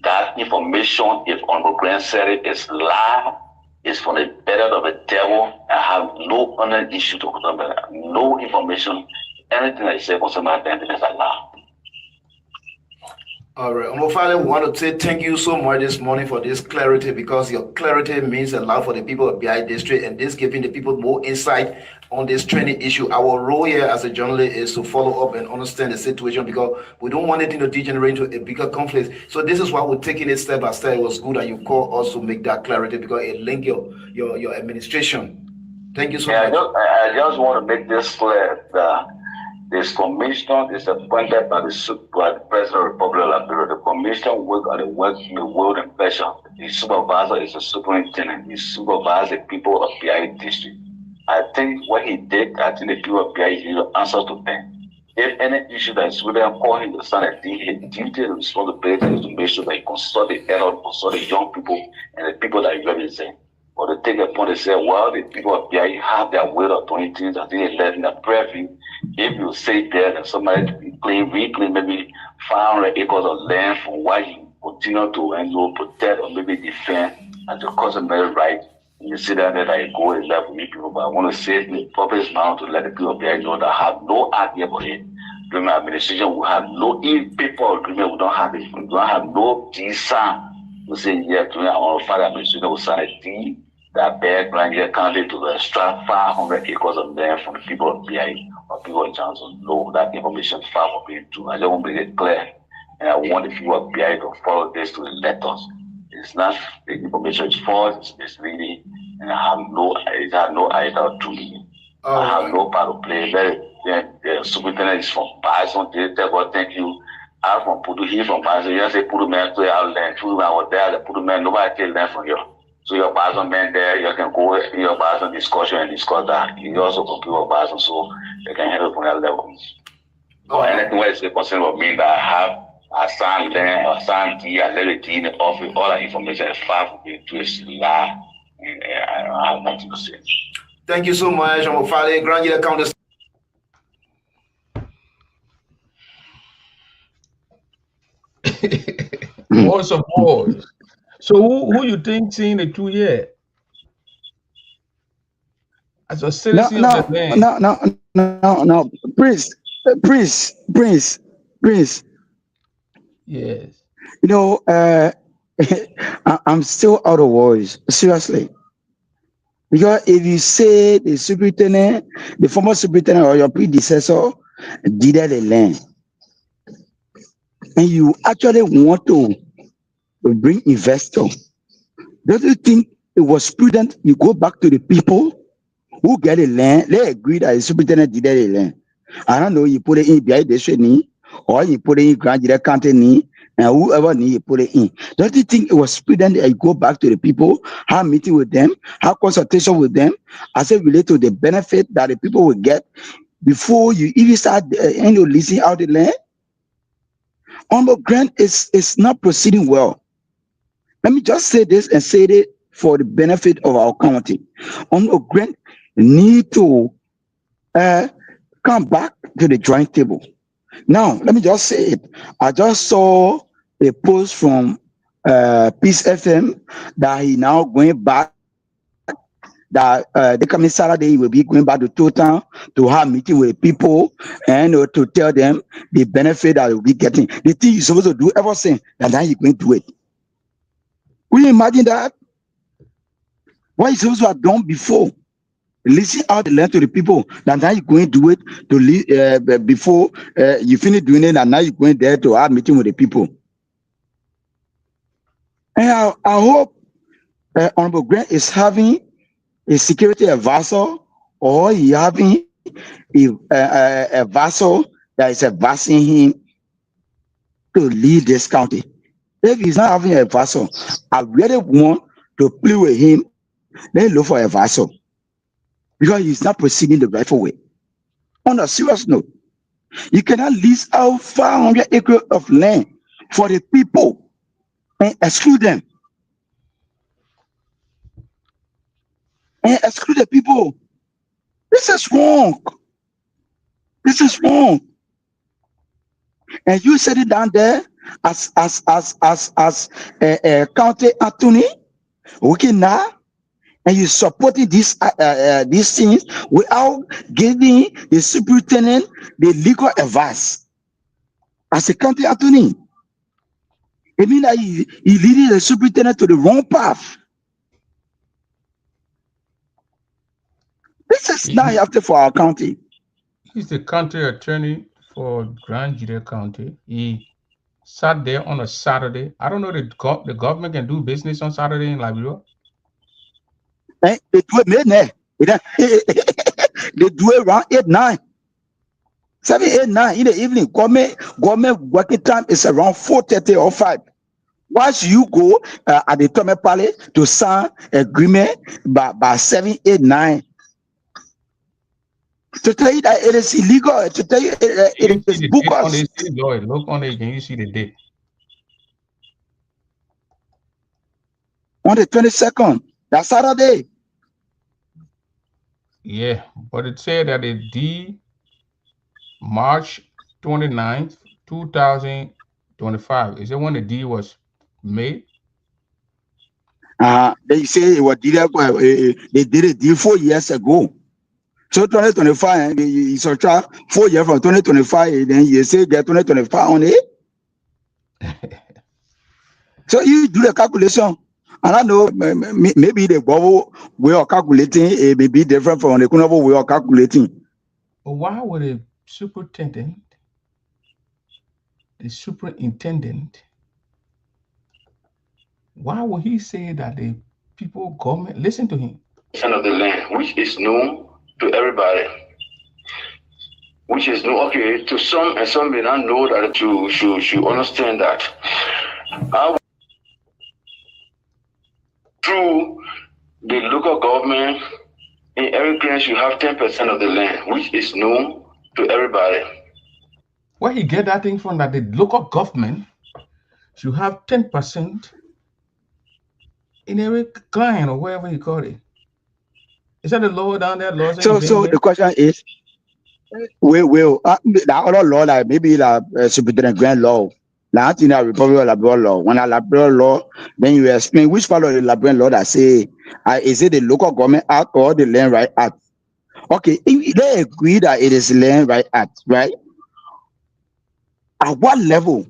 that information, if Honorable Grant said it, is lie, is from the better of the devil. I have no other issue to talk about. No information, anything I say concerning my land is a lie. All right, Omofale, we want to say thank you so much this morning for this clarity, because your clarity means a lot for the people of BI district, and this giving the people more insight on this training issue. Our role here as a journalist is to follow up and understand the situation, because we don't want it to degenerate into a bigger conflict. So this is why we're taking it step by step. It was good that you called us to make that clarity, because it link your administration. Thank you so much. I just want to make this clear that this commission is appointed by the President of the Republic of Liberia. The commission works on the world and pressure. The supervisor is the superintendent. He supervises the people of BI district. I think what he did, I think the people of BI need to answer to them. If any issue that is really important to stand at his duty and responsibility is to make sure that he consult the adult, consult the young people, and the people that he represents. But to take a point and say, well, the people of BI have their way of doing things, I think they left in the privy. If you say there that somebody reclaim maybe 500 acres of land from what you continue to protect or maybe defend as the customary right, you see that I go and left with people. But I want to say the purpose now to let the people of BI know that I have no idea about it. During my administration, we have no paper agreement, we don't have it. We don't have no visa. We say, yeah, to our father administration will sign a deed that bear Granger County to extract 500 acres of land from the people of BI or people in Johnson. No, that information is far from being true. I just want to make it clear. And I want the people of BI to follow this to the letters. It's not the information is false, it's misleading, and it has no idea to me. I have no part to play. The superintendent is from Bison. They tell God, thank you. I'm from Pudu, he's from Bison. You just say Pudu man, clear out land. Pudu man was there, the Pudu man, nobody take land from you. So your Bison man there, you can go in your Bison discussion and discuss that. You also compete with Bison, so you can handle from that level. Or anything where it's concerned with me that I have assigned land, assigned T, I let it in the office, all that information is far from being to a lie, and I don't have nothing to say. Thank you so much, Omofale. Grand County. Voice of voice. So who you think seen the 2 year? As a citizen of the land. No. Prince. Yes. You know, I'm still out of words. Seriously. Because if you say the superintendent, the former superintendent or your predecessor did the land, and you actually want to bring investor, don't you think it was prudent you go back to the people who get the land? They agree that the superintendent did the land. I don't know, you put it in BI district or you put it in Grand County, and whoever you put it in. Don't you think it was prudent that you go back to the people, have meeting with them, have consultation with them, as it relate to the benefit that the people will get before you even start leasing out the land? Grant is not proceeding well. Let me just say this and say it for the benefit of our county. Grant need to come back to the drawing table. Now, let me just say it. I just saw a post from Peace FM that he now going back, that the coming Saturday he will be going back to Town to have meeting with people and to tell them the benefit that we'll be getting. The thing you're supposed to do everything, and then you're going to do it. Will you imagine that? What you're supposed to have done before? Listen out the land to the people, and now you're going to do it before you finish doing it, and now you're going there to have meeting with the people. And I hope Honorable Grant is having a security advisor, or he having a advisor that is advising him to lead this county. If he's not having an advisor, I really want to play with him. Then look for an advisor, because he's not proceeding the rightful way. On a serious note, you cannot lease out 500 acres of land for the people and exclude them. And exclude the people. This is wrong. This is wrong. And you said it down there as a county attorney, okay, now, and you supporting these things without giving the superintendent the legal advice as a county attorney. It means that he leading the superintendent to the wrong path. This is not healthy for our county. He's the county attorney for Grand Judea County. He sat there on a Saturday. I don't know the government can do business on Saturday in Liberia. They do it midnight. They do it around 8, 9. 7, 8, 9 in the evening. Government working time is around 4:30 or 5. Why should you go at the Tome Palace to sign agreement by 7, 8, 9? To tell you that it is illegal, to tell you it is bogus. Lloyd, look on it, can you see the date? On the 22nd, that's Saturday. Yeah, but it said that it D March 29th, 2025. Is it when the deal was made? They say it was they did a deal 4 years ago. So 2025, it's a 4 years from 2025, then you say get 2025 on it. So you do the calculation. And I know maybe the bubble way of calculating it may be different from the economic way of calculating. But why would the superintendent, why would he say that the people, government, listen to him? Of the land, which is known to everybody, which is known, okay, to some, and some may not know that you understand that. Through the local government, in every place you have 10% of the land, which is known to everybody. Where he get that thing from, that the local government should have 10% in every client or wherever you call it? Is that the law down there? So the question is, we will the other law, like maybe the superintendent grand law, like in the Republic of Liberia law. When a Liberia law, then you explain which part of the Liberian law that say, is it the local government act or the land right act? Okay, if they agree that it is land right act, right? At what level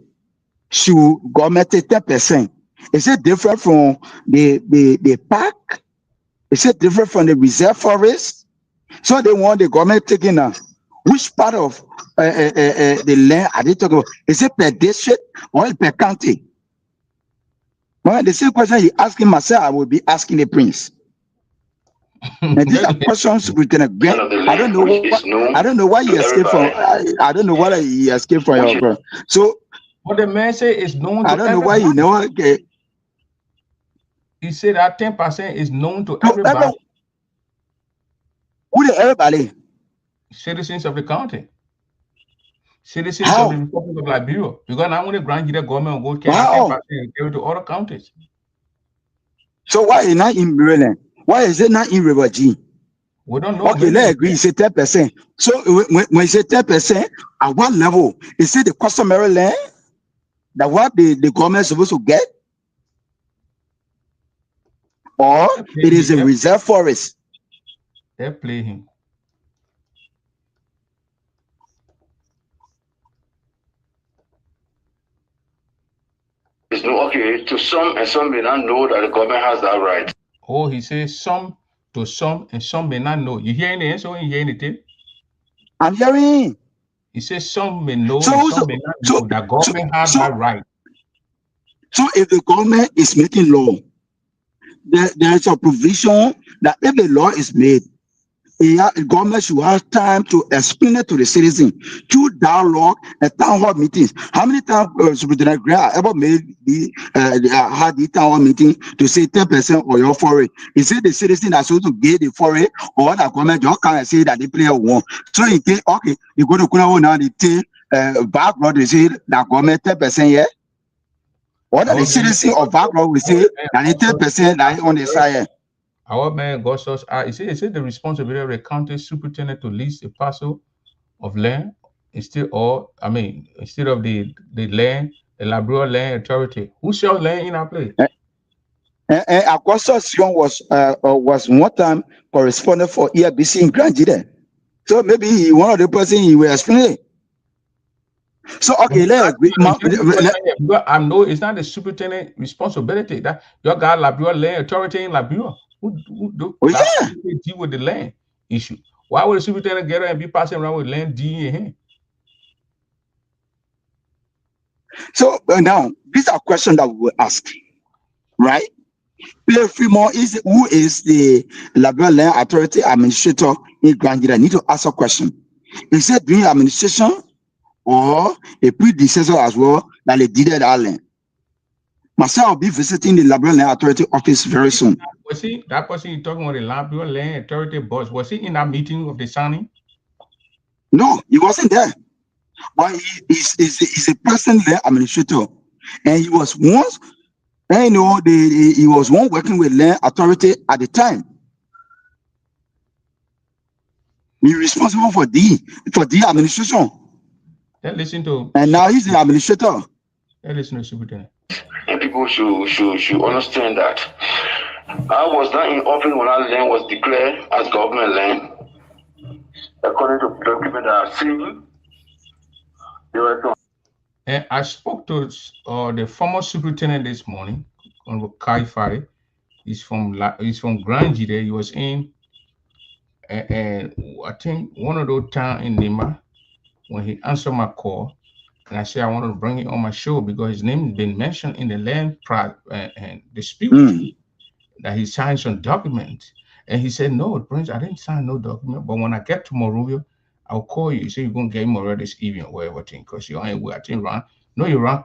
should government take 10%? Is it different from the park? Is it different from the reserve forest? So they want the government taking which part of the land are they talking about? Is it per district or per county? Well, the same question you asking myself, I will be asking the prince. And these are questions Superintendent Grant. I don't know why he escaped from. I don't know why he escaped from your. So what the man say is known. I don't know why he know. Okay. He said that 10% is known to everybody. Who the everybody? Citizens of the county. Citizens of the Republic of Liberia. Because now when the Grand Judea government will go carry 10% and give it to other counties. So why is not in Maryland? Why is it not in River G? We don't know. Okay, let's agree. You say 10%. So when you say 10%, at what level? Is it the customary land that what the government is supposed to get? Or it is a reserve forest? They play him. It's no okay to some, and some may not know that the government has that right. Oh, he says some to some, and some may not know. You hearing the answer? You hearing the tip? I'm hearing. He says some may know, some may not know that government has that right. So if the government is making law, there is a provision that if the law is made, the government should have time to explain it to the citizen through dialogue and town hall meetings. How many times Superintendent Grant ever made had the town hall meeting to say 10% of your foreign? Is it the citizen that's supposed to get the foreign, or the government just can't say that they play a one? So in case, okay, you go to Kuna now, they take background, they say that government 10%, yeah? Or that the citizen of background will say that the 10% that on the side. Our man got us. Is it the responsibility of the county superintendent to lease a parcel of land instead of the land, the Liberia Land Authority? Who sells land in our place? Augustus Young was one time correspondent for E R. B. C. in Grand Judea. So maybe one of the person he will explain. He said the responsibility of the county superintendent to lease a parcel of land instead of the land, the Liberia Land Authority. Who sells land in our place? Augustus Young was one time correspondent for ERBC in Grand Judea. So maybe one of the person he will explain. So okay, let's agree. I know it's not the superintendent responsibility that your guy Liberia land authority in Liberia who deal with the land issue. Why would the superintendent get her and be passing around with land D in hand? So now these are questions that we will ask, right? Pierre Fremont is who is the Liberia Land Authority administrator in Grand Gila. Need to ask a question. Is it doing administration or a predecessor as well that they did that land? Myself will be visiting the Liberia Land Authority office very soon. Was he that person you talking about the Liberia Land Authority boss? Was he in that meeting of the signing? No, he wasn't there. But he's a present land administrator, and he was once. And you know, he was one working with land authority at the time. He's responsible for the administration. Then listen to. And now he's the administrator. Then listen to superintendent. And people should understand that I was not in office when our land was declared as government land. According to the document that I've seen, and I spoke to the former superintendent this morning, Honorable Kai Farley. He's from Grand Gila. He was in, and I think one of those towns in Nima when he answered my call, and I said I wanted to bring him on my show because his name has been mentioned in the land and dispute that he signed some document, and he said no, Prince, I didn't sign no document, but when I get to Monrovia, I'll call you. So you're gonna get him already this evening or whatever thing, because you're I think around. No, you're around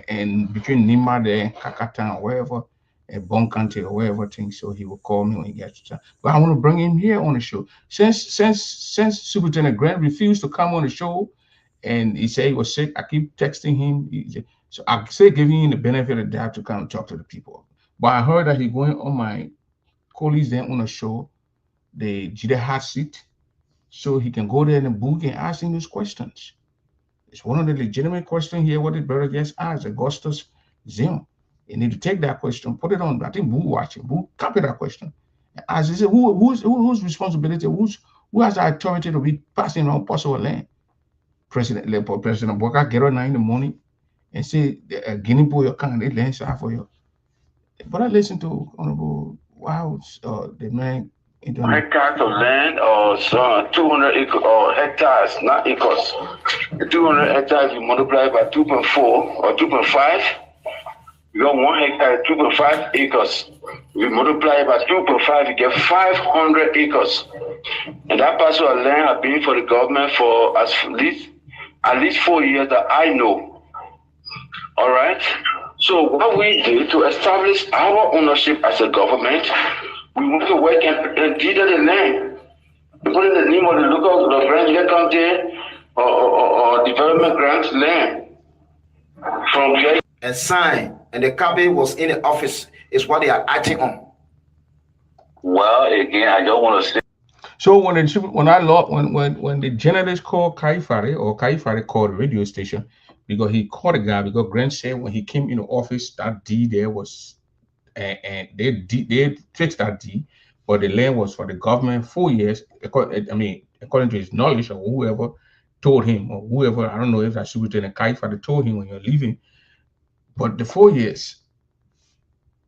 and between Nima there and Kakatan or wherever, Bon County or wherever thing. So he will call me when he gets to town. But I want to bring him here on the show. Since Superintendent Grant refused to come on the show, and he said he was sick, I keep texting him. So I say giving him the benefit of the doubt to come and talk to the people. But I heard that he's going on my colleagues there on the show, the Jide hot seat, so he can go there in the booth and ask him those questions. It's one of the legitimate questions here. What did Brother Guest ask? Augustus Zim. You need to take that question, put it on. I think Boo watch it. Boo copy that question. As he said, whose responsibility? Who has the authority to be passing on possible land? President Boca get on 9 in the morning and say Guinea boy your kind of land for you. But I listened to Honorable the man. Hectares of land or 200 acres or hectares, not acres. The 200 hectares you multiply by 2.4 or 2.5. You got 1 hectare, 2.5 acres. You multiply by 2.5, you get 500 acres. And that parcel of land has been for the government for at least 4 years that I know. All right. So what we did to establish our ownership as a government, we want to work and deed the land. We put in the name of the local Grand Gila County or development grant land from here. And sign, and the copy was in the office, is what they are acting on. Well, again, I don't want to say. So when the journalist called Kai Farley, or Kai Farley called the radio station, because he called a guy, because Grant said when he came in the office, that deed there was, and they fixed that deed, but the land was for the government 4 years. According to his knowledge, or whoever told him, or whoever, I don't know if that Superintendent Kai Farley told him when you're leaving. But the 4 years,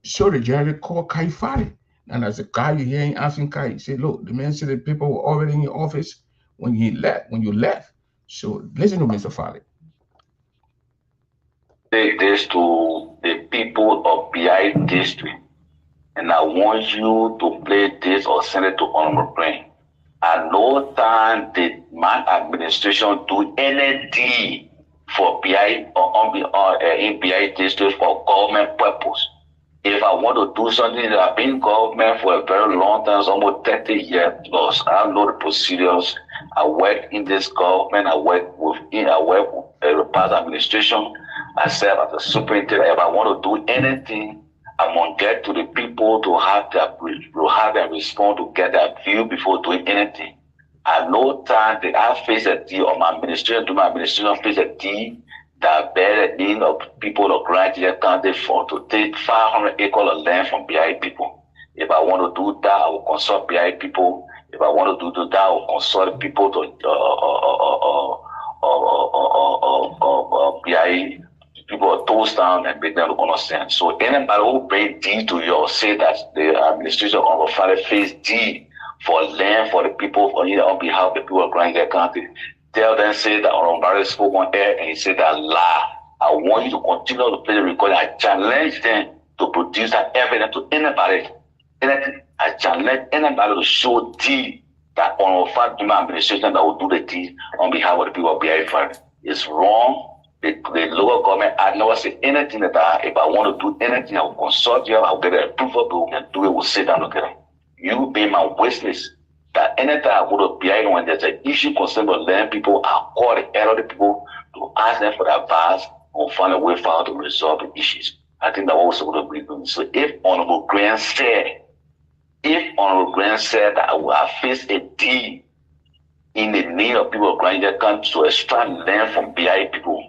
so the judge called Kai Farley. And as a guy, you hear him asking Kai, he said, look, the man said the people were already in your office when you left. So listen to Mr. Farley. Take this to the people of BI district, and I want you to play this or send it to Honorable Brain. At no time did my administration do anything for BI or in BI district for government purpose. If I want to do something that I've been in government for a very long time, almost 30 years plus, I know the procedures. I work in this government. I work with the past administration. I serve as a superintendent. If I want to do anything, I'm gonna get to the people to have them respond, to get their view before doing anything. At no time did I face a deal, or my administration face a deal that bear the need of people of Grand Gila County to take 500 acres of land from BI people. If I want to do that, I will consult BI people. If I want to do that, I will consult people to BIA people toast down and make them understand. So anybody who pay D to you or say that the administration of a father pays D for land for the people on behalf of the people of Grand County, tell them say that Barry spoke on air and he said that lie. I want you to continue to play the recording. I challenge them to produce that evidence to anybody. I challenge anybody to show D that on a fact administration that will do the deed on behalf of the people of BIA. It's wrong. The local government, I never say anything that if I want to do anything, I will consult you, I'll get an approval, but we can do it, we'll sit down together. You be my witness that anytime I go to BIA when there's an issue concerning the land, people, I'll call the elderly people to ask them for their advice or find a way for how to resolve the issues. I think that was supposed to be doing. So if Honorable Grant said that I will face a deed in the name of people of Grand County to extract land from BIA people,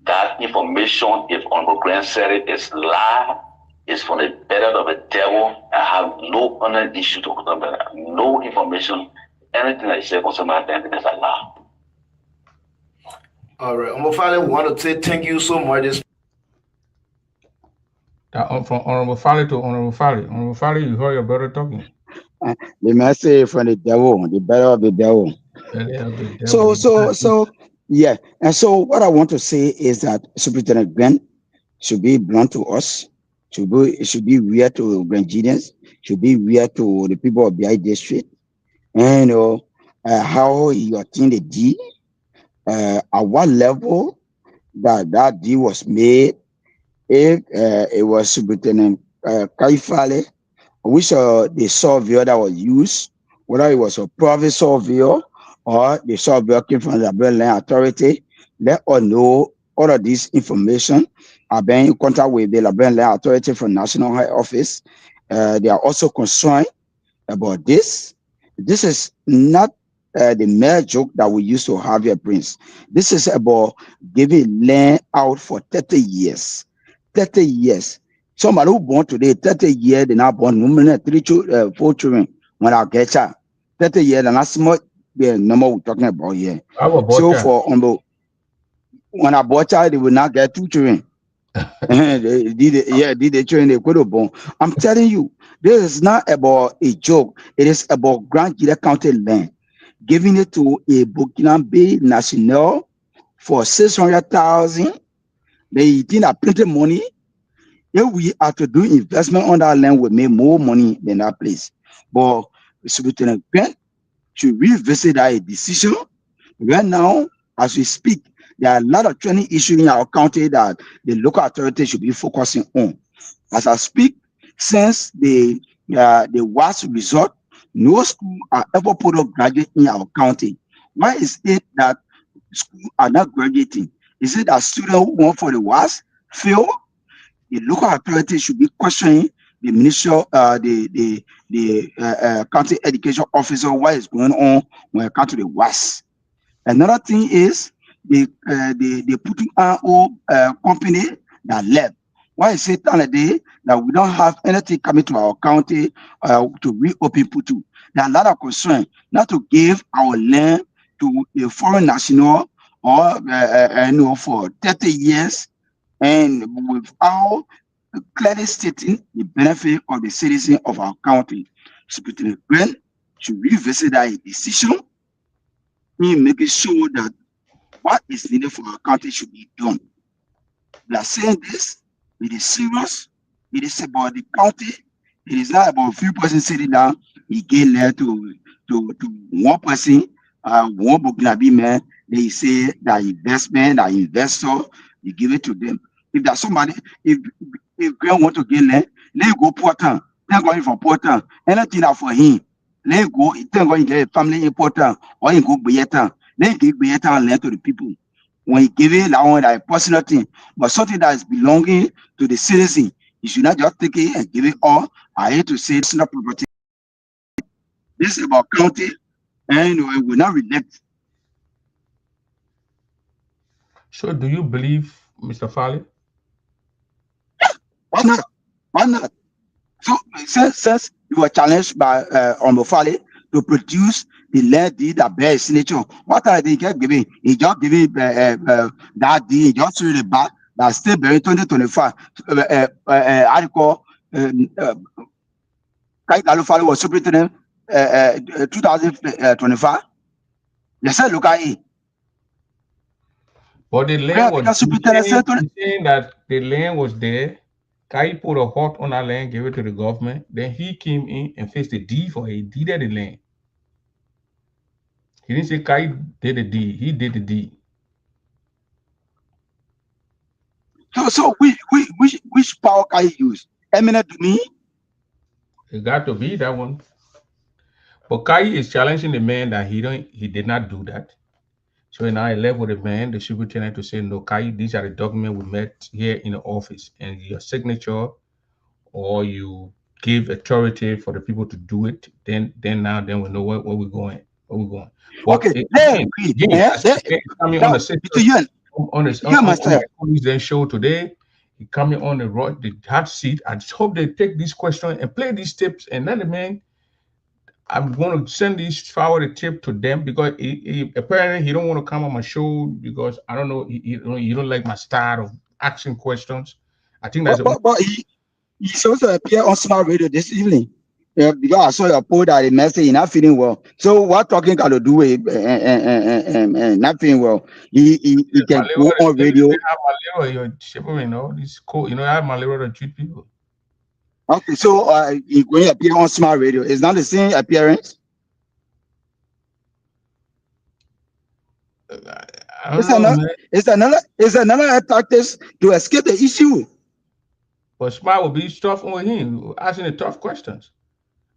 that information, if Honorable Grant said it, is lie, is from the better of the devil. I have no other issue to come about. No information, anything that you say concerning my identity is a lie. All right, Honorable Farley, want to say thank you so much. From Honorable Farley to Honorable Farley. Honorable Farley, you heard your brother talking. The message from the devil, the better of the devil. So yeah, and so what I want to say is that Superintendent Grant should be blunt to us, should be real to Grangians, should be real to the people of BI district, and how he obtained the deed, at what level that deed was made, if it was Superintendent Kaifale, which the surveyor that was used, whether it was a private surveyor or the surveyor came from the Land Authority, let us know all of this information. I've been in contact with the Land Authority from National High Office. They are also concerned about this. This is not the mere joke that we used to have here, Prince. This is about giving land out for 30 years. 30 years. Somebody who born today, 30 years, they now born 4 children when I get you. 30 years, and that's not the number we're talking about here. So for when I bought child, they will not get 2 children. Did the children they could have born. I'm telling you, this is not about a joke. It is about Grand County land, giving it to a Burkinabe national for 600,000. They think that plenty money. If we are to do investment on that land, we make more money than that place. But Superintendent Grant should revisit that decision. Right now, as we speak, there are a lot of training issues in our county that the local authority should be focusing on. As I speak, since the WAS result, no school are ever put up graduate in our county. Why is it that schools are not graduating? Is it that students who want for the WAS fail? The local authority should be questioning the minister, the county education officer, what is going on when it comes to the WAS. Another thing is the putting our company that left. Why is it today that we don't have anything coming to our county to reopen Putu? There are a lot of concern not to give our land to a foreign national or for 30 years. And without clearly stating the benefit of the citizen of our county, Superintendent Grant should revisit that decision in making sure that what is needed for our county should be done. We are saying this, it is serious, it is about the county, it is not about a few persons sitting down, he gave land to one person, one Burkinabe man, they say that investment, that investor, you give it to them. If there's somebody, if Grant want to get land, let him go Portland. Let him go from Portland. Anything that for him. Let him go, tell him get a family important, or he go Bayeta. Let him give Bayeta land to the people. When he give it, that one that is personal thing. But something that is belonging to the citizen, you should not just take it and give it all. I hate to say it's not property. This is about county, and we will not relent. So do you believe, Mr. Farley? Why not? Why not? So since you were challenged by Honorable Farley to produce the land deed that bear his signature. What are they get giving? He just giving that deed, he just threw it back. That still bearing 2025 article. Lloyd Nyonneo Farley was superintendent 2025. They said, look at it. But the land Yeah, was because superintendent said, saying that the land was there. Kai put a hot on that land, gave it to the government. Then he came in and fixed the deed for it. He deeded the land. He didn't say Kai did the deed. He did the deed. so which power can he use? Eminent to me? It got to be that one. But Kai is challenging the man that he did not do that. So now I left with the man, the superintendent, to say, no, Kai, these are the documents we met here in the office, and your signature, or you give authority for the people to do it. Then we know where we're going. Where we're going. But Okay, they again, agree. it's coming on the system, Between you and you on myself. my colleagues then show today. He coming on the hot seat. I just hope they take this question and play these tips, and then the man. I'm going to send this forward tip to them because apparently he don't want to come on my show because I don't know you don't like my style of asking questions. I think that's But he's also appear on Smart Radio this evening. Yeah, because I saw your post that the message not feeling well. So what talking can do with not feeling well? He can go on radio. they have malaria. You're shivering, you know. This cold, you know. I have malaria to treat people. Okay, so he going to appear on Smart Radio. It's not the same appearance. I don't know, man. It's another tactics to escape the issue. But Smart will be tough on him, asking the tough questions.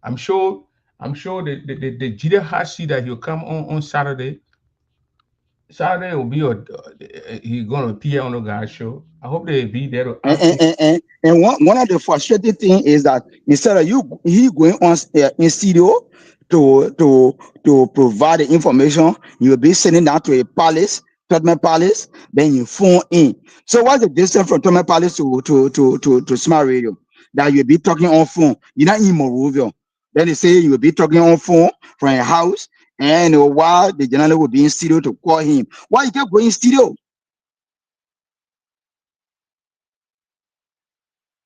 I'm sure. I'm sure the Jida Hashi that he'll come on Saturday. Saturday will be he's gonna appear on the guy's show. I hope they be there to And, ask him. one of the frustrating thing is that instead of he going on in studio to provide the information, you will be sending that to a palace, Tottenham Palace, then you phone in. So what's the distance from Tottenham Palace to Smart Radio? That you'll be talking on phone. You're not in Morovia. Then they say you will be talking on phone from a house, and while the general will be in studio to call him. Why you kept going studio?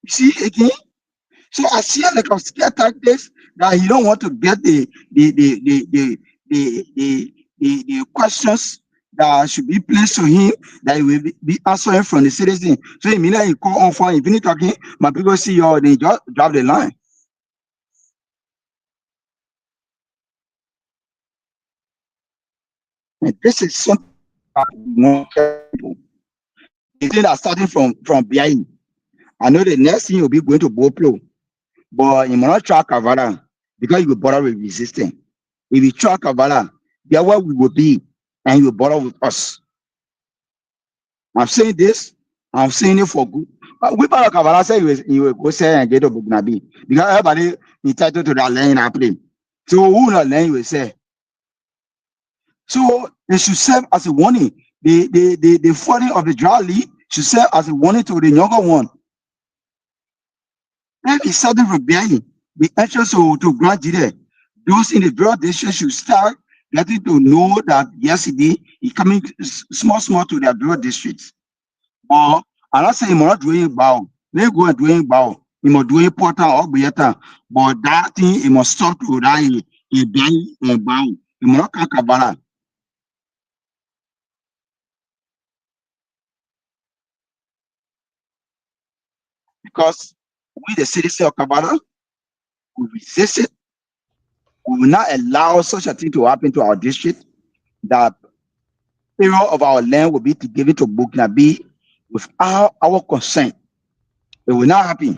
You see again? So I see like a scare tactics that he don't want to get the questions that should be placed to him that he will be answering from the citizen. So immediately he call on phone, if you talking, my people see you, they just drop the line. And this is something that we want people. The thing that starting from behind. I know the next thing you'll be going to Boplo. But you must not track Kavala because you will bother with resistance. If you track Kavala, there where we will be, and you will bother with us. I'm saying this, I'm saying it for good. We bother Kavala say you will go say and get to Bugnabi because everybody entitled to that land I play. So who not land you will say? So they should serve as a warning. The falling of the dry leaf should serve as a warning to the younger one. If it's starting from behind, the entrance to Grand Jide, those in the broad district should start getting to know that yesterday is coming small to their broad districts. Or I'm not saying you're not doing bow. They go and doing bow. You must do important or better. But that thing you must stop to that a bang and bow. You must not kabala. Because we the citizen of Kabbalah, we resist it. We will not allow such a thing to happen to our district. That area of our land will be to give it to Buknabi without our consent. It will not happen.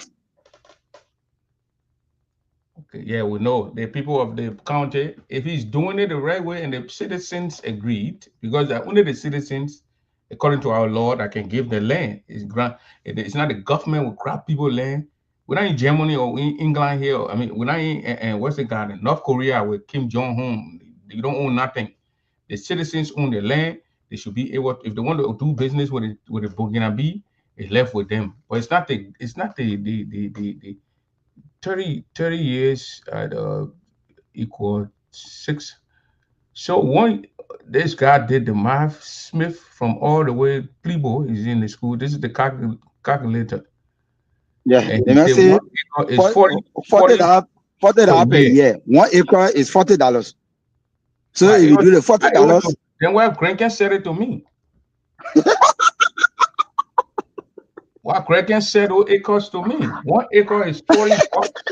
Okay, yeah, we know the people of the county. If he's doing it the right way and the citizens agreed, because only the citizens, according to our law, that can give the land. It's not the government will grab people land. We're not in Germany or in England here. I mean, we're not in what's the garden? North Korea with Kim Jong Un. You don't own nothing. The citizens own the land. They should be able, if they want to do business with the Burkinabe, it's left with them. But it's not the 30 years at equal So this guy did the math. Smith from all the way Plebo is in the school. This is the calculator. Yeah, And they he may said say 1 acre is 40 $40 per per year. year. 1 acre is $40. So But if you do the $40, then why Greg can said it to me? Why Greg can said those acres to me? 1 acre is 40 bucks.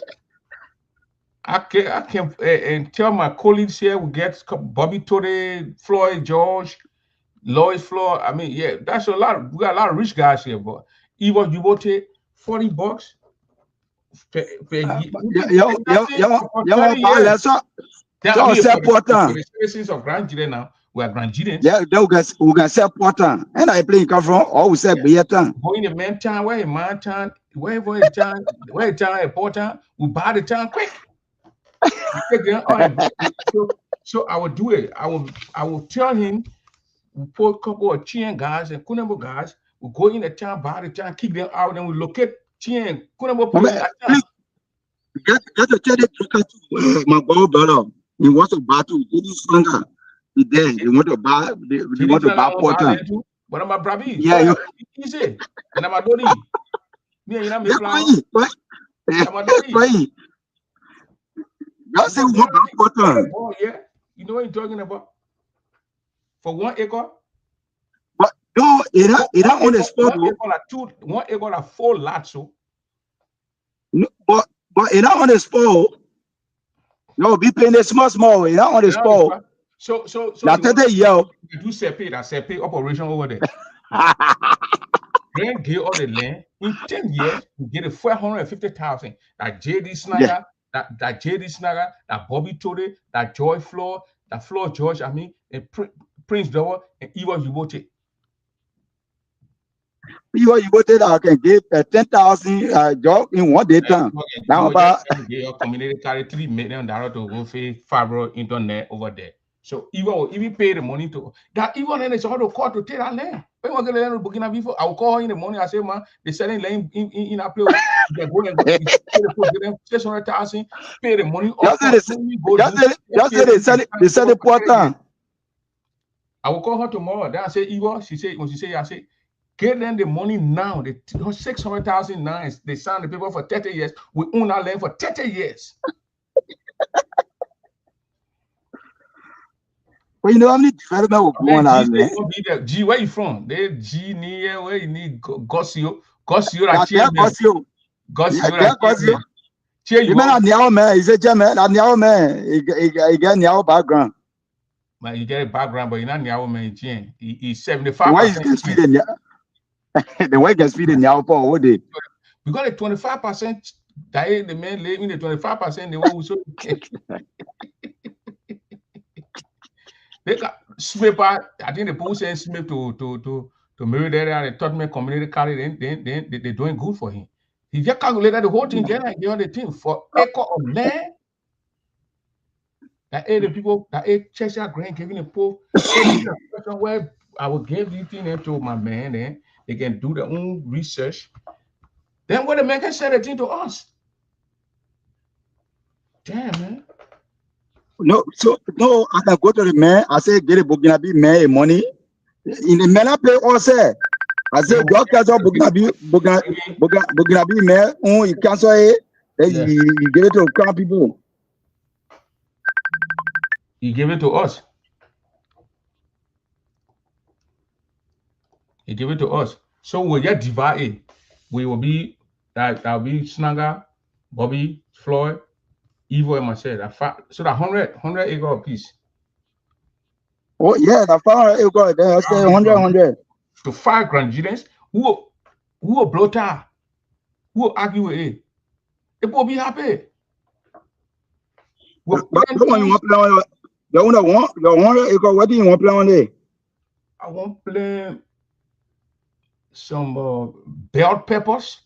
I can and tell my colleagues here we get Bobby Tote, Floyd George, Lloyd Floyd. I mean, yeah, that's a lot. We got a lot of rich guys here, but even you will take $40 per year. For 30 years. That we are c'est for important. the citizens of Grand Gire now. We are Grand Girens. Yeah, we can say important. And I play in Kafron, or we say Beatan. Go in the main town, where in my town, wherever a town, where a town important, we buy the town quick. So I will do it. I will tell him we put a couple of Chien guys and Kunabo guys. We go in the town, buy the town, kick them out, and we locate Chien Kunabo people in that town. Get to tell it my brother. He wants to battle. He is stronger. They want to buy. They want to buy important. But I'm a bravi. Yeah, easy. And I'm a dori. Me and I'm a plan. I'm a dori. That's a important. Oh yeah. You know what you're talking about? For 1 acre. But no, it don't on the spot. 1 acre like 4 lots. So. No, but it not on the spot. No, be paying the small. It not on the spot. So that's the year. You do separate operation over there. Then get all the land in 10 years. You get a 450,000. That JD Snagger, that JD Snagger, that Bobby Tote, that Joy Floor, that Floor George. I mean, and Prince Dower and Eva Yubote. Eva Yubote, I can give 10,000 job in 1 day time. Now about your community carry $3 million to go for fiber internet over there. So even pay the money to that, even then it's all the call to take that land. When we get the land booking before, I will call her in the morning. I say, man, they selling land in a place. They go and get them 600,000, pay the money. They said the important. I will call her tomorrow. Then I say, Eva, she say, I say, get them the money now. They 600,000 now. They sign the paper for 30 years. We own our land for 30 years. Well, you know how many development will go on out there? G, where you from? They G near where you need Gossio. You mean that Nyao man? He's a German. That Nyao man, he got Nyao background. But you get a background, but you're not Nyao man. He's 75%. Why you can speed the the way can speed the Nyao for what they? We got a 25%. That the man living the 25%. They will also. They got Smith. I think the people saying Smith to marry there. They taught me community carry. They're doing good for him. He just calculated the whole thing. Then I get the thing for acre of land. That the people that Cheshire Grant giving a poor where I will give this thing to my man. Then they can do their own research. Then what the man can say the thing to us. Damn, man. No, I can go to the man. I say, get a Bugnabi man money. In the man, I pay also. I say, doctors of Bugnabi man, you cancel it. Then you give it to crowd people. He gave it to us. He gave it to us. So we'll get divided. We will be that'll be Snagger, Bobby, Floyd, Evo, and myself. So that 100 acre piece. Oh yeah, that 500 acre. Then I say 100. To 5 Grandians who will blow tar, who will argue with it. They will be happy. But one you want to play on the 100 acre. What do you want to play on there? I want to play some bell peppers,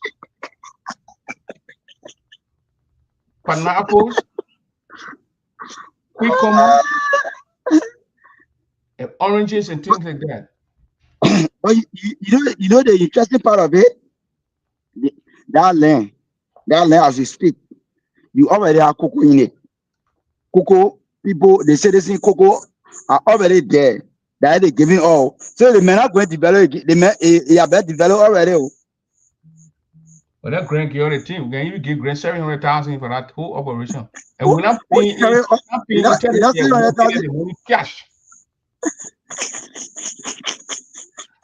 pineapples, cucumber, and oranges and things like that. But you know the interesting part of it, that land as we speak, you already have cocoa in it. Cocoa people, they say they see cocoa are already there. That they giving all. So they may not going to develop. They may have developed already. But that grant give the team. Can you give grant 700,000 for that whole operation? And Oh, we're not oh, paying it. Not paying that's interest yet. We're paying the money cash.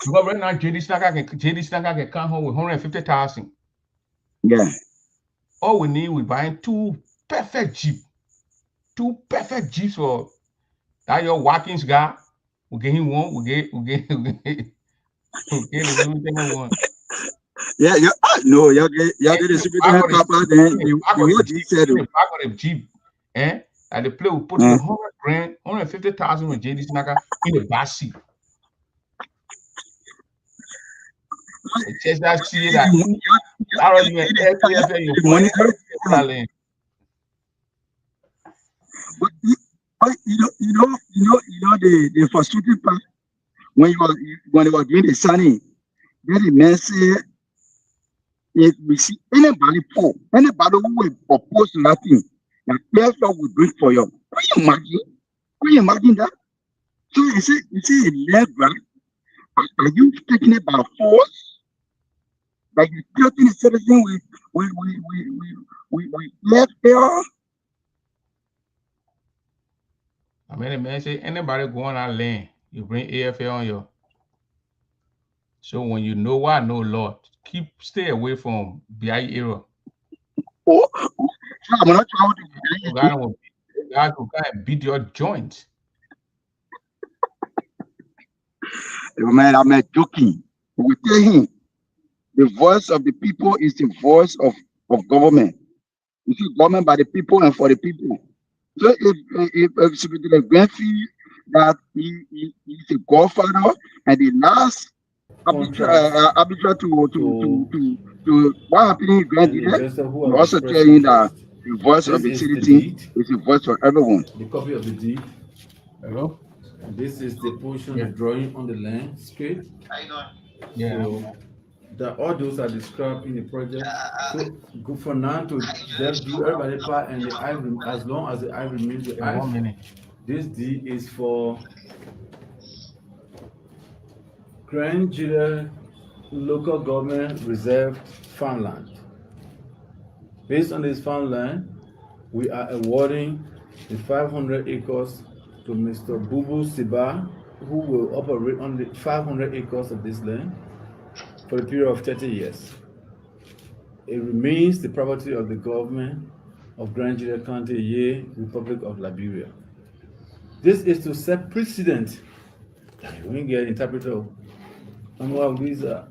Because right now, JD Snacker can come home with 150,000. Yeah. All we need, we buying two perfect Jeeps for that your Watkins guy. We get him one. We get the one. Yeah, no, you get the superintendent papa, then you what he said. In the back of the Jeep, and the play will put 100 grand, 150,000 with JD Snacker in the back seat. Just that see that. I don't even But the frustrating part when they were doing the signing, then the man said, if we see anybody poor, anybody who will oppose to that thing, that PFL will do it for you. Can you imagine that? So he said, never. Are you taking it by force? Like you threatening the citizen we left there? I mean, the man say anybody going out lane, you bring AFL on you. So when you know why, no law, stay away from BI era. Oh, I'm not trying to. God will beat your joint. Man, I'm not joking. We tell him the voice of the people is the voice of government. You see, government by the people and for the people. So if Secretary Grenfell that he's a godfather and the last arbitrary to what happened in Grand you also tell him that the voice of the citizen is the voice for everyone. The copy of the deed. Hello? This is the portion, the drawing on the landscape. Yeah. So all those are described in the project. So good for now to just do everybody part and the eye as long as the eye remains the eye. 1 minute. This deed is for Grand Judah local government reserved farmland. Based on this farmland, we are awarding the 500 acres to Mr. Bubu Siba, who will operate on the 500 acres of this land for a period of 30 years. It remains the property of the government of Grand Judah County, Ye, Republic of Liberia. This is to set precedent. We can get interpreter. These are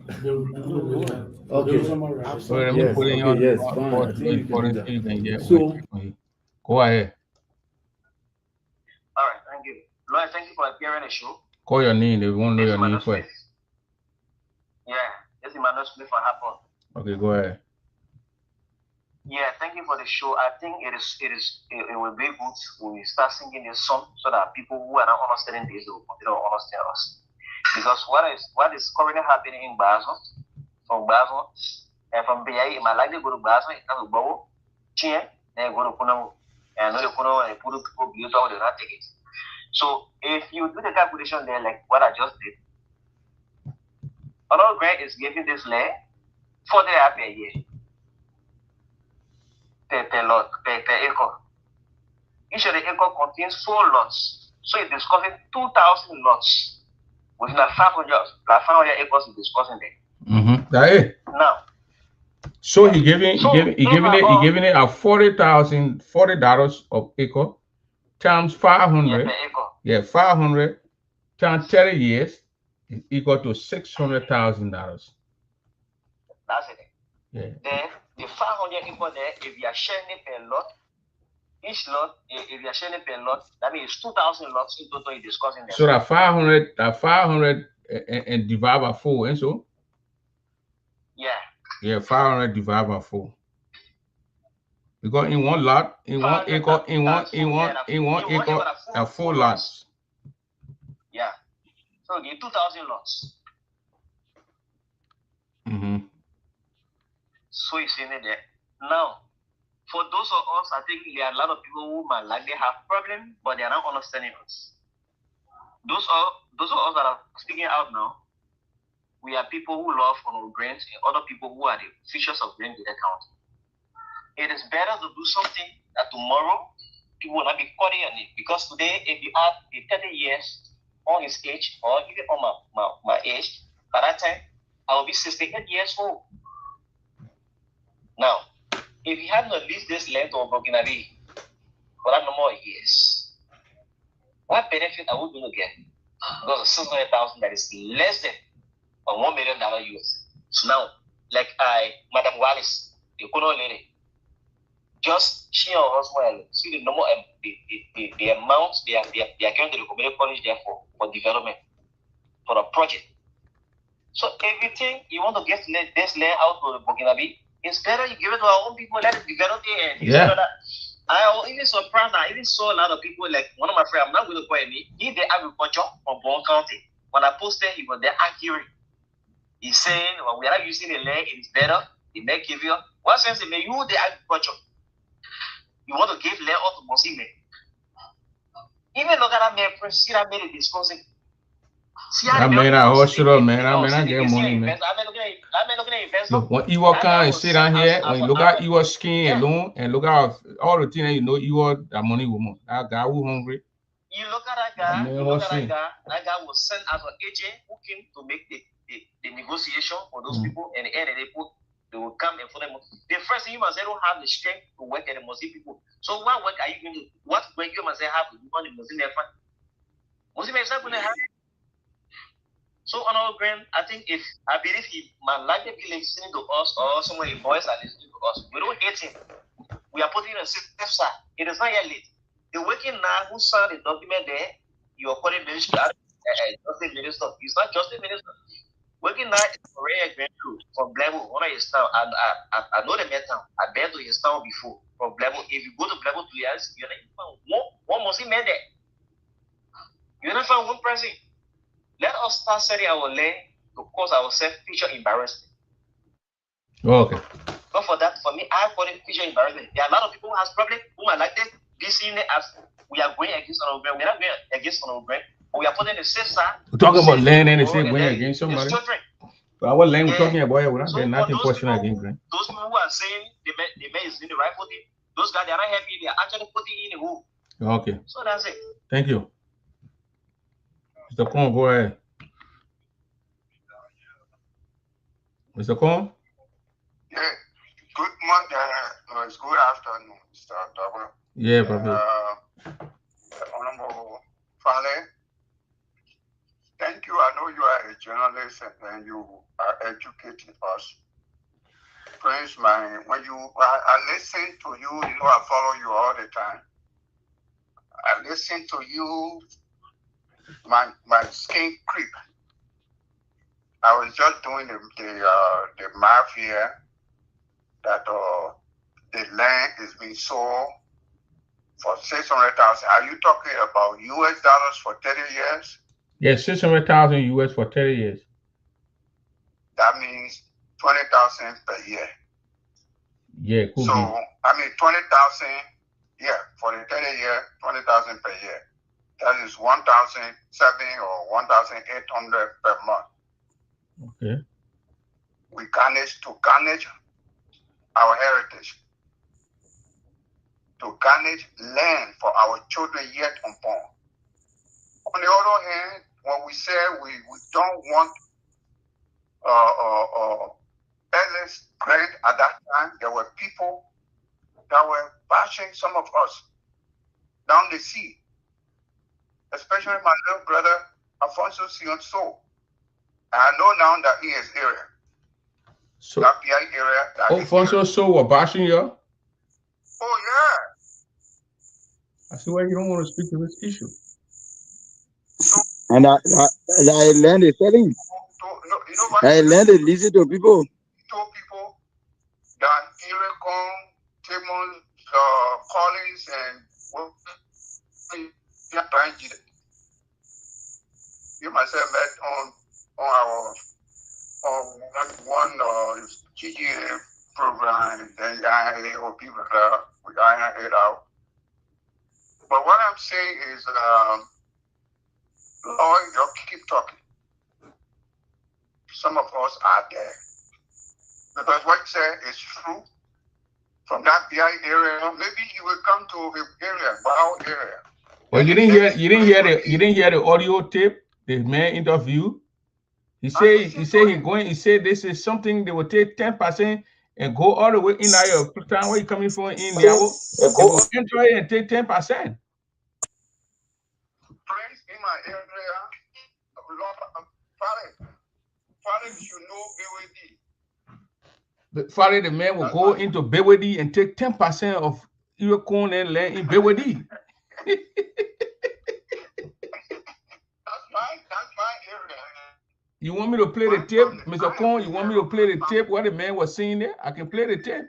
okay. So let me put in yes, fine. I think you can do that. So go ahead. All right, thank you. Lloyd, thank you for appearing on the show. Call your name. They won't know your name first. Yeah, this is Emmanuel Smith for Happen. Okay, go ahead. Yeah, thank you for the show. I think it will be good we start singing this song so that people who are not understanding this will continue to understand us. Because what is currently happening in Basel, from Basel, and from BI, it might likely go to Basel, it comes to Bowo, Chien, then go to Kuno, and no, Kuno, and put people build out, they not take it. So if you do the calculation there, like what I just did, another grant is giving this land 40 per year. Per lot, per acre. Each of the acre contains 4 lots. So it's discussing 2,000 lots. Within 500 acres is discussing there. Mm-hmm. Now. So he giving it a $40 of acre times 500. Yeah, per acre. Yeah, 500 times 30 years is equal to $600,000. That's it. Yeah. Then the 500 acre there, if you are sharing it per lot, each lot, if you are sharing it per lot, that means 2,000 lots in total you're discussing there. So that 500 and divide by 4, and so? Yeah. Yeah, 500 divided by 4. Because in one lot, in one acre, in one acre, are 4 lots. Yeah. So the 2,000 lots. Mm-hmm. So you see it there. Now, for those of us, I think there are a lot of people who might like they have problem, but they are not understanding us. those of us that are speaking out now, we are people who love Honorable Grant and other people who are the features of Grant Gila County. It is better to do something that tomorrow people will not be caught in it. Because today, if you add a 30 years on his age, or even on my age, by that time, I will be 68 years old. Now, if you had not leased this land or Burkina Faso for that number of years, what benefit are we going to get? Because of 600,000 that is less than $1 million US. So now, like Madam Wallace, the Kono lady, just she or husband see the number of the amount they are going to the community college there for development for a project. So everything you want to get this land out to the Burkina Faso, it's better you give it to our own people, let it develop it. And Yeah. I even surprised. I even saw a lot of people, like one of my friends, I'm not going to call him, he did agriculture from Bon County. When I posted, he was there arguing. He's saying, well, we are not using the land, it is better, it may give you. What sense it may use the agriculture? You want to give land out to Mosime. Even look at that man, see that man disposing. I mean, I also man. I mean, I get money, man. Look, when you walk out and sit down here, when you look at your skin alone and look at all the things that you know, you are that money woman. That guy who hungry. You look at that guy, that guy was sent as an agent who came to make the negotiation for those people, and the end they will come and for them. The first thing you must say, don't have the strength to work at the Muslim people. So what work are you going to do? What work you must say have to do on the Muslim effort? Muslim is not going to have it. So on our ground, I believe he might likely be listening to us, or some of the boys are listening to us. We don't hate him. We are putting a safe side. It is not yet late. The working now who signed the document there, you are calling minister, just a minister. It's not just a minister. Working now is already going through from Blebo, one of his town. I know the metal. I've been to his town before. From Blebo, if you go to Blebo 2 years, you're not found one Muslim man there. You're not found one person. Let us start setting our land to cause ourselves future embarrassment. Okay. But for that, for me, I call it future embarrassment. There are a lot of people who has problems who are like this. This seeing it as we are going against our ground. We're not going against our ground, but we are putting the safe side. We're talking about land and they say going against somebody. But our land we're talking about, we're not getting nothing personal against grant. Those people who are saying the man is in the right footing, those guys they are not happy, they are actually putting in the hole. Okay. So that's it. Thank you. Mr. Kong, go ahead. Mr. Kong? Yeah. Good morning. It's good afternoon, Mr. Double. Yeah, brother. Honorable Farley, thank you. I know you are a journalist and you are educating us. Prince, when I listen to you, I follow you all the time. I listen to you, my skin creep. I was just doing the math here that the land is being sold for 600,000. Are you talking about US dollars for 30 years? Yes, 600,000 US for 30 years. That means 20,000 per year. Yeah, cool. So, I mean, 20,000, yeah, for the 30 year, 20,000 per year. That is 1,007 or 1,800 per month. Okay. We garnish our heritage, to garnish land for our children yet unborn. On the other hand, when we say we don't want Ellis Grant at that time, there were people that were bashing some of us down the sea, especially my little brother Alfonso Sionso. And I know now that he is area. So that PI area. That Alfonso So were bashing you? Oh yeah. I see why you don't want to speak to this issue. And I land is telling. I land is listen to people. Told people that Iricon, Timon, Collins, and you myself met on our one GGA program, then I or people that we iron it out. But what I'm saying is Lord, you keep talking. Some of us are there. Because what you say is true. From that BI area, maybe you will come to the area, Bao area. Well, you didn't hear the audio tape, the man interview. He said this is something they will take 10% and go all the way in your town where you coming from in Niabo. They will enter it and take 10%. Friends in my area, Farley, you know BWD. Farley, the man will go into BWD and take 10% of your corn and land in BWD. That's my area. You want me to play the tape, Mr. Korn? You want me to play the tape what the man was saying there? I can play the tape.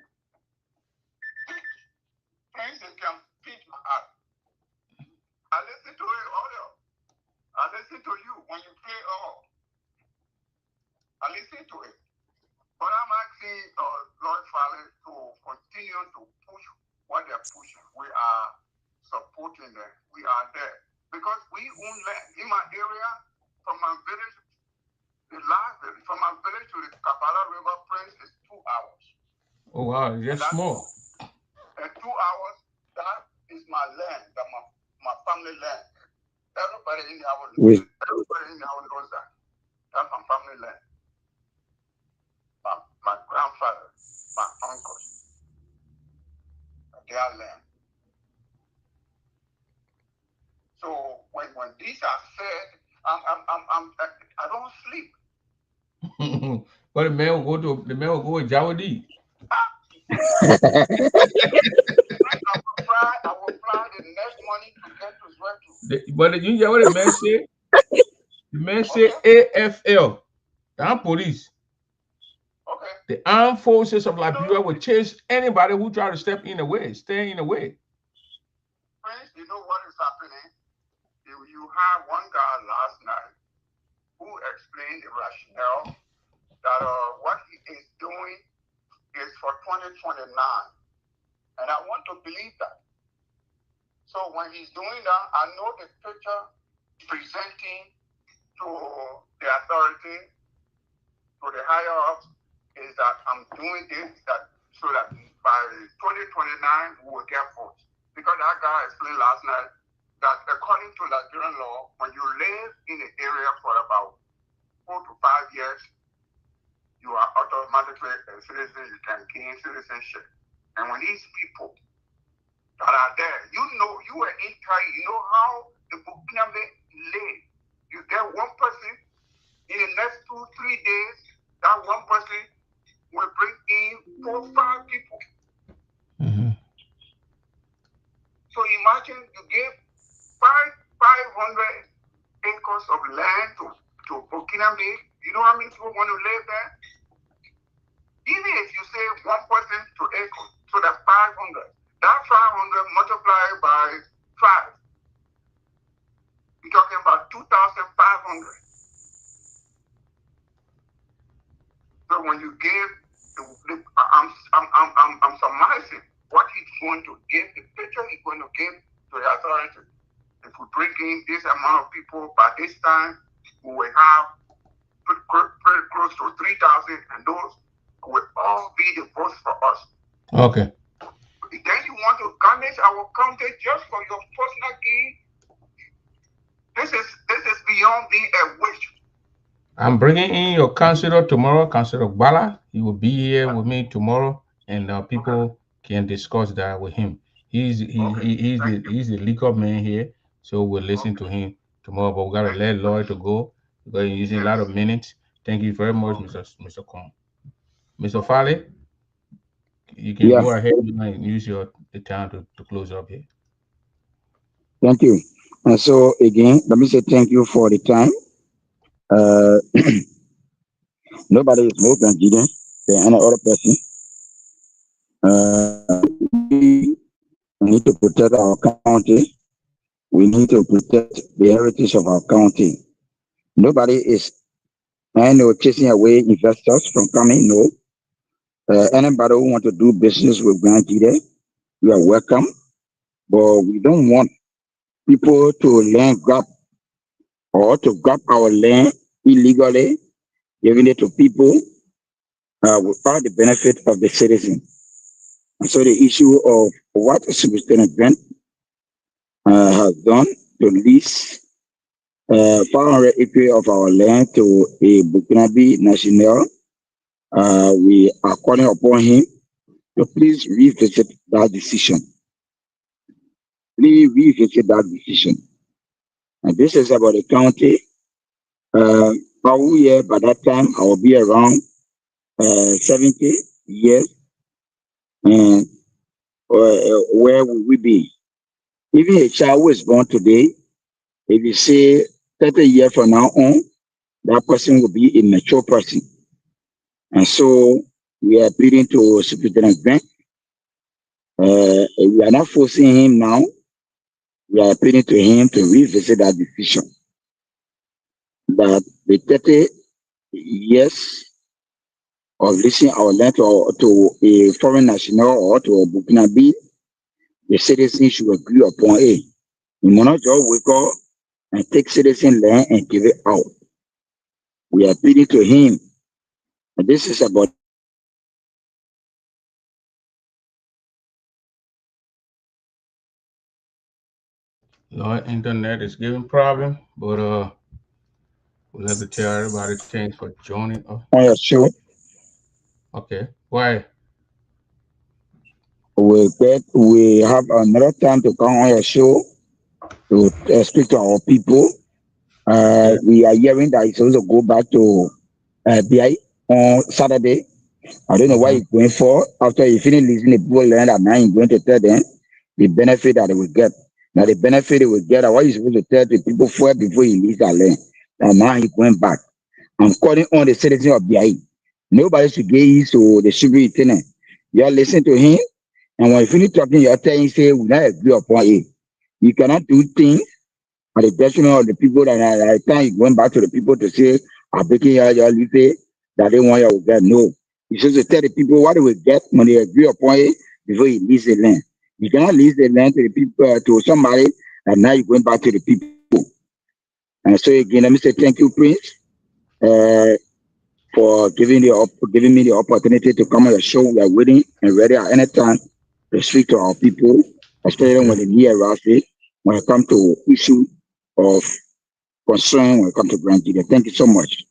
Friends, you can beat my heart. I listen to it audio. I listen to you when you play all. I listen to it. But I'm asking Lloyd Farley to continue to push what they're pushing. We are supporting them. We are there. Because we own land. In my area, from my village, from my village to the Kapala River, Prince is 2 hours. Oh, wow. That's small. And 2 hours, that is my land, my family land. Everybody in the house knows that. That's my family land. My grandfather, my uncles, their land. So when these are said, I don't sleep. But the man will go to Jawadi. I will fly the next morning to get to Zwetu. But you hear what the man say? The man say AFL, the armed police. Okay. The armed forces of Liberia will chase anybody who try to stay in the way. Friends, you know what is happening? You have one guy last night who explained the rationale that what he is doing is for 2029. And I want to believe that. So when he's doing that, I know the picture presenting to the authority, to the higher ups, is that I'm doing this so that by 2029 we will get votes. Because that guy explained last night that according to Nigerian law, when you live in an area for about 4 to 5 years, you are automatically a citizen, you can gain citizenship. And when these people that are there, you are in Kai, you know how the Burkinabe live. You get one person, in the next 2-3 days, that one person will bring in 4 or 5 people. Mm-hmm. So imagine you give 500 acres of land to Burkinabe. You know how many people want to live there? Even if you say one person to acre, so that's 500. That 500 multiplied by 5, you're talking about 2,500. So when you give, I'm surmising what he's going to give, the picture he's going to give to the authorities. If we bring in this amount of people, by this time, we will have pretty close to 3,000, and those will all be the votes for us. Okay. Then you want to garnish our county just for your personal gain? This is beyond being a wish. I'm bringing in your councilor tomorrow, Councilor Bala. He will be here with me tomorrow, and people can discuss that with him. He's the legal man here, so we'll listen to him tomorrow. But we gotta let Lloyd to go because he's using a lot of minutes. Thank you very much, Mr. Kong. Mr. Farley, you can go ahead and use the time to close up here. Thank you. And so again, let me say thank you for the time. Nobody is more confident than any other person. We need to protect our county. We need to protect the heritage of our county. Nobody is chasing away investors from coming. No. Anybody who want to do business with Grand Gide, you are welcome. But we don't want people to land grab or to grab our land illegally, giving it to people without the benefit of the citizen. And so the issue of what Superintendent Grant has done to lease 500 acres of our land to a Burkinabe national, we are calling upon him to please revisit that decision. Please revisit that decision. And this is about the county. Our year by that time, I will be around 70 years. And where will we be? Even a child who is born today, if you say 30 years from now on, that person will be a mature person. And so we are pleading to Superintendent Bank. We are not forcing him now. We are pleading to him to revisit that decision. That the 30 years of leasing our land to a foreign national or to a Burkinabe, the citizens should agree upon it. We will not just wake up and take citizen land and give it out. We are pleading to him. And this is about Lord, internet is giving problem, but we'll have to tell everybody thanks for joining us. on your show. Okay, why? We have another time to come on your show to speak to our people. Okay, We are hearing that he's supposed to go back to BI on Saturday. I don't know what he's going for. After he finished leasing the people land, and now he's going to tell them the benefit that they will get. Now the benefit they will get, what he's supposed to tell the people first before he leaves that land. And now he's going back. I'm calling on the citizens of BI. Nobody should get used to the superintendent. You are listening to him, and when you finish talking, you're telling say we not agree upon it. You cannot do things at the detriment of the people that at the time you going back to the people to say, I'm making your leave that they want you to get. No. You should tell the people what they will get when they agree upon it before you lease the land. You cannot lease the land to the people to somebody and now you're going back to the people. And so again, let me say thank you, Prince, for giving me the opportunity to come on the show. We are waiting and ready at any time to speak to our people, especially when they need a Rafi, when it comes to issue of concern when it comes to Grand Thank you so much.